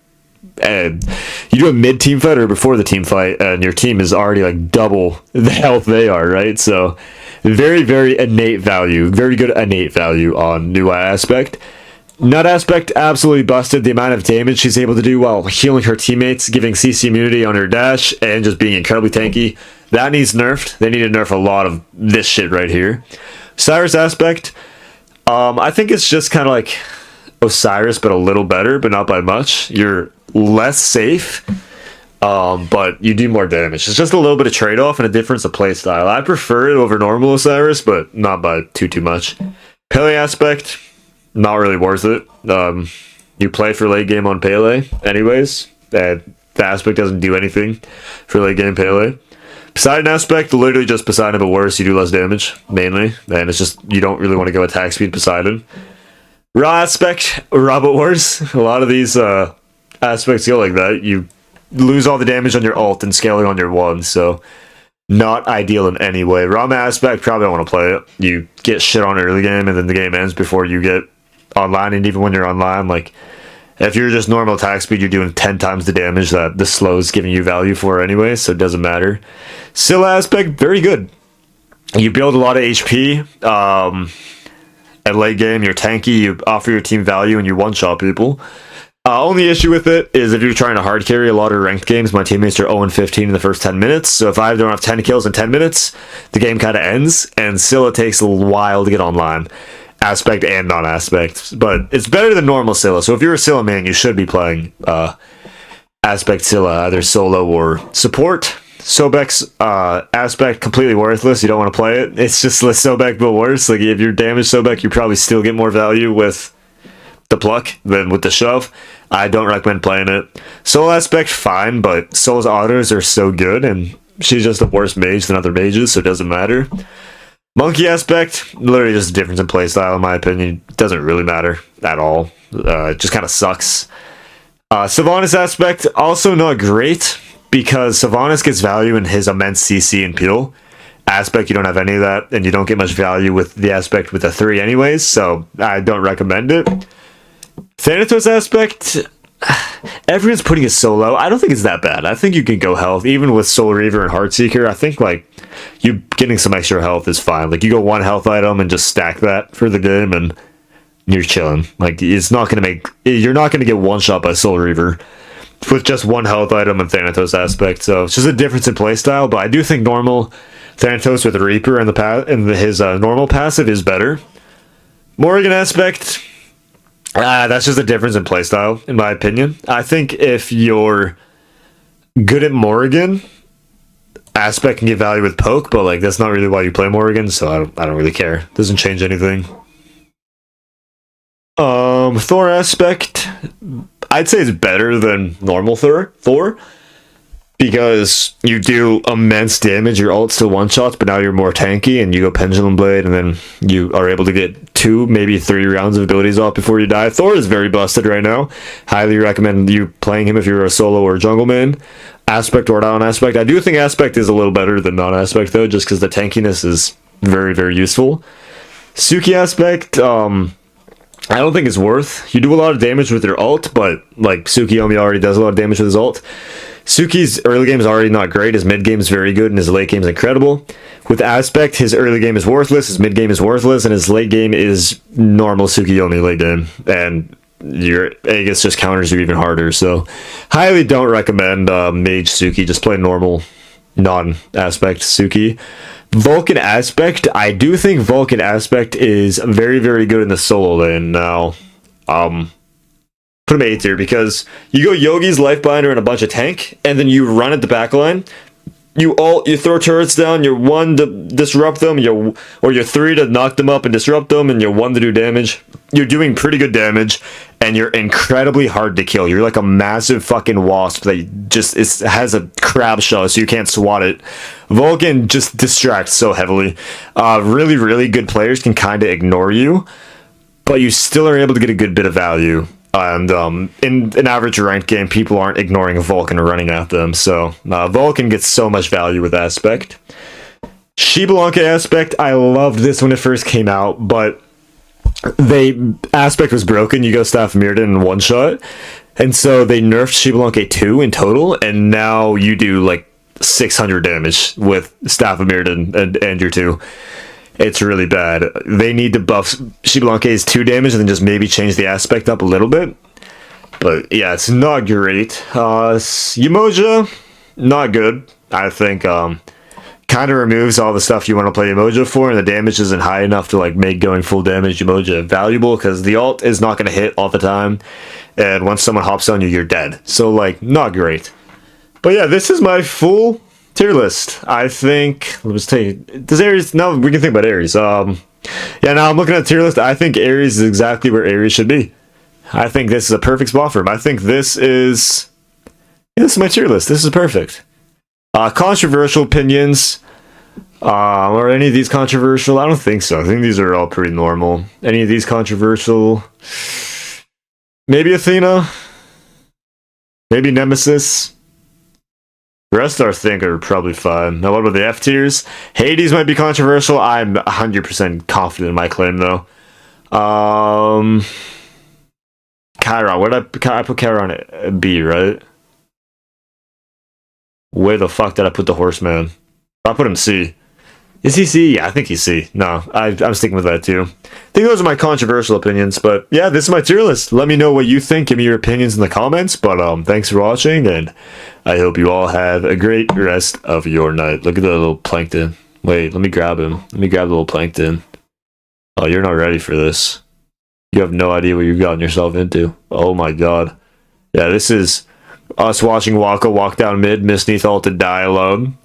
and you do a mid-team fight or before the team fight, and your team is already like double the health they are, right? So very, very innate value, very good innate value on New aspect. Nut aspect absolutely busted. The amount of damage she's able to do while healing her teammates, giving CC immunity on her dash, and just being incredibly tanky. That needs nerfed. They need to nerf a lot of this shit right here. Cyrus aspect, I think it's just kind of like Osiris, but a little better, but not by much. You're less safe, but you do more damage. It's just a little bit of trade-off and a difference of playstyle. I prefer it over normal Osiris, but not by too much. Pele aspect, not really worth it. You play for late game on Pele anyways, and the aspect doesn't do anything for late game Pele. Poseidon aspect, literally just Poseidon but worse. You do less damage, mainly, and it's just, you don't really want to go attack speed Poseidon. Raw aspect, raw but worse. A lot of these aspects go like that. You lose all the damage on your ult and scaling on your 1, so not ideal in any way. Rama aspect, probably don't want to play it. You get shit on early game and then the game ends before you get online, and even when you're online, like if you're just normal attack speed, you're doing 10 times the damage that the slow is giving you value for anyway, so it doesn't matter. Scylla aspect, very good. You build a lot of HP. At late game, you're tanky, you offer your team value, and you one-shot people. Only issue with it is if you're trying to hard carry a lot of ranked games, my teammates are 0-15 in the first 10 minutes, so if I don't have 10 kills in 10 minutes, the game kind of ends, and Scylla takes a while to get online. Aspect and non-aspect, but it's better than normal Scylla, so if you're a Scylla man, you should be playing aspect Scylla, either solo or support. Sobek's aspect, completely worthless. You don't want to play it. It's just Sobek but worse. Like if you're damaged Sobek, you probably still get more value with the pluck than with the shove. I don't recommend playing it. Soul aspect, fine, but Soul's autos are so good, and she's just a worse mage than other mages, so it doesn't matter. Monkey aspect, literally just a difference in playstyle, in my opinion. It doesn't really matter at all. It just kind of sucks. Sylvanas aspect, also not great, because Sylvanas gets value in his immense CC and peel. Aspect, you don't have any of that, and you don't get much value with the aspect with a 3 anyways, so I don't recommend it. Thanatos aspect, everyone's putting it solo. I don't think it's that bad. I think you can go health, even with Soul Reaver and Heartseeker. I think like you getting some extra health is fine. Like you go 1 health item and just stack that for the game, and you're chilling. Like it's not gonna make, you're not gonna get one shot by Soul Reaver with just 1 health item and Thanatos aspect. So it's just a difference in playstyle. But I do think normal Thanatos with Reaper and his normal passive is better. Morrigan aspect, That's just a difference in playstyle, in my opinion. I think if you're good at Morrigan, Aspect can get value with Poke, but like that's not really why you play Morrigan, so I don't really care. Doesn't change anything. Thor Aspect, I'd say is better than normal Thor, because you do immense damage. Your ult still one shots, but now you're more tanky, and you go Pendulum Blade, and then you are able to get 2, maybe 3 rounds of abilities off before you die. Thor is very busted right now. Highly recommend you playing him if you're a solo or a jungle man. Aspect or non-aspect. I do think Aspect is a little better than non-aspect though, just because the tankiness is very, very useful. Suki Aspect, I don't think it's worth. You do a lot of damage with your ult, but like Tsukiyomi already does a lot of damage with his ult. Suki's early game is already not great. His mid game is very good, and his late game is incredible. With Aspect, his early game is worthless, his mid game is worthless, and his late game is normal Tsukiyomi late game. And your Aegis just counters you even harder. So, highly don't recommend Mage Suki. Just play normal, non-Aspect Suki. Vulcan Aspect, I do think Vulcan Aspect is very, very good in the solo lane now. Put him A tier because you go Yogi's Lifebinder and a bunch of tank, and then you run at the back line. You throw turrets down, you're 1 to disrupt them, or you're 3 to knock them up and disrupt them, and you're 1 to do damage. You're doing pretty good damage, and you're incredibly hard to kill. You're like a massive fucking wasp that just has a crab shell, so you can't swat it. Vulcan just distracts so heavily. Really, really good players can kind of ignore you, but you still are able to get a good bit of value. And in an average ranked game, people aren't ignoring a Vulcan or running at them. So Vulcan gets so much value with Aspect. Xbalanque Aspect, I loved this when it first came out, but Aspect was broken. You go Staff of Mirrodin in one shot, and so they nerfed Xbalanque 2 in total, and now you do like 600 damage with Staff of Mirrodin and your 2. It's really bad. They need to buff Xbalanque's 2 damage and then just maybe change the Aspect up a little bit. But yeah, it's not great. Umoja, not good. I think kind of removes all the stuff you want to play Umoja for, and the damage isn't high enough to like make going full damage Umoja valuable, because the ult is not going to hit all the time, and once someone hops on you, you're dead. So like, not great. But yeah, this is my full tier list. I think, let's take, does Ares, now we can think about Ares. Yeah, now I'm looking at the tier list. I think Ares is exactly where Ares should be. I think this is a perfect spot for him. I think this is my tier list. This is perfect. Controversial opinions. Are any of these controversial? I don't think so. I think these are all pretty normal. Any of these controversial? Maybe Athena. Maybe Nemesis. The rest I think are probably fine. Now, what about the F tiers? Hades might be controversial. I'm 100% confident in my claim, though. Chiron. Where did I put Chiron at B, right? Where the fuck did I put the Horseman? I put him C. Is he C? Yeah, I think he's C. No, I'm sticking with that too. I think those are my controversial opinions, but yeah, this is my tier list. Let me know what you think. Give me your opinions in the comments, but thanks for watching, and I hope you all have a great rest of your night. Look at the little plankton. Wait, let me grab him. Let me grab the little plankton. Oh, you're not ready for this. You have no idea what you've gotten yourself into. Oh my god. Yeah, this is us watching Waka walk down mid, miss Neath ult to die alone.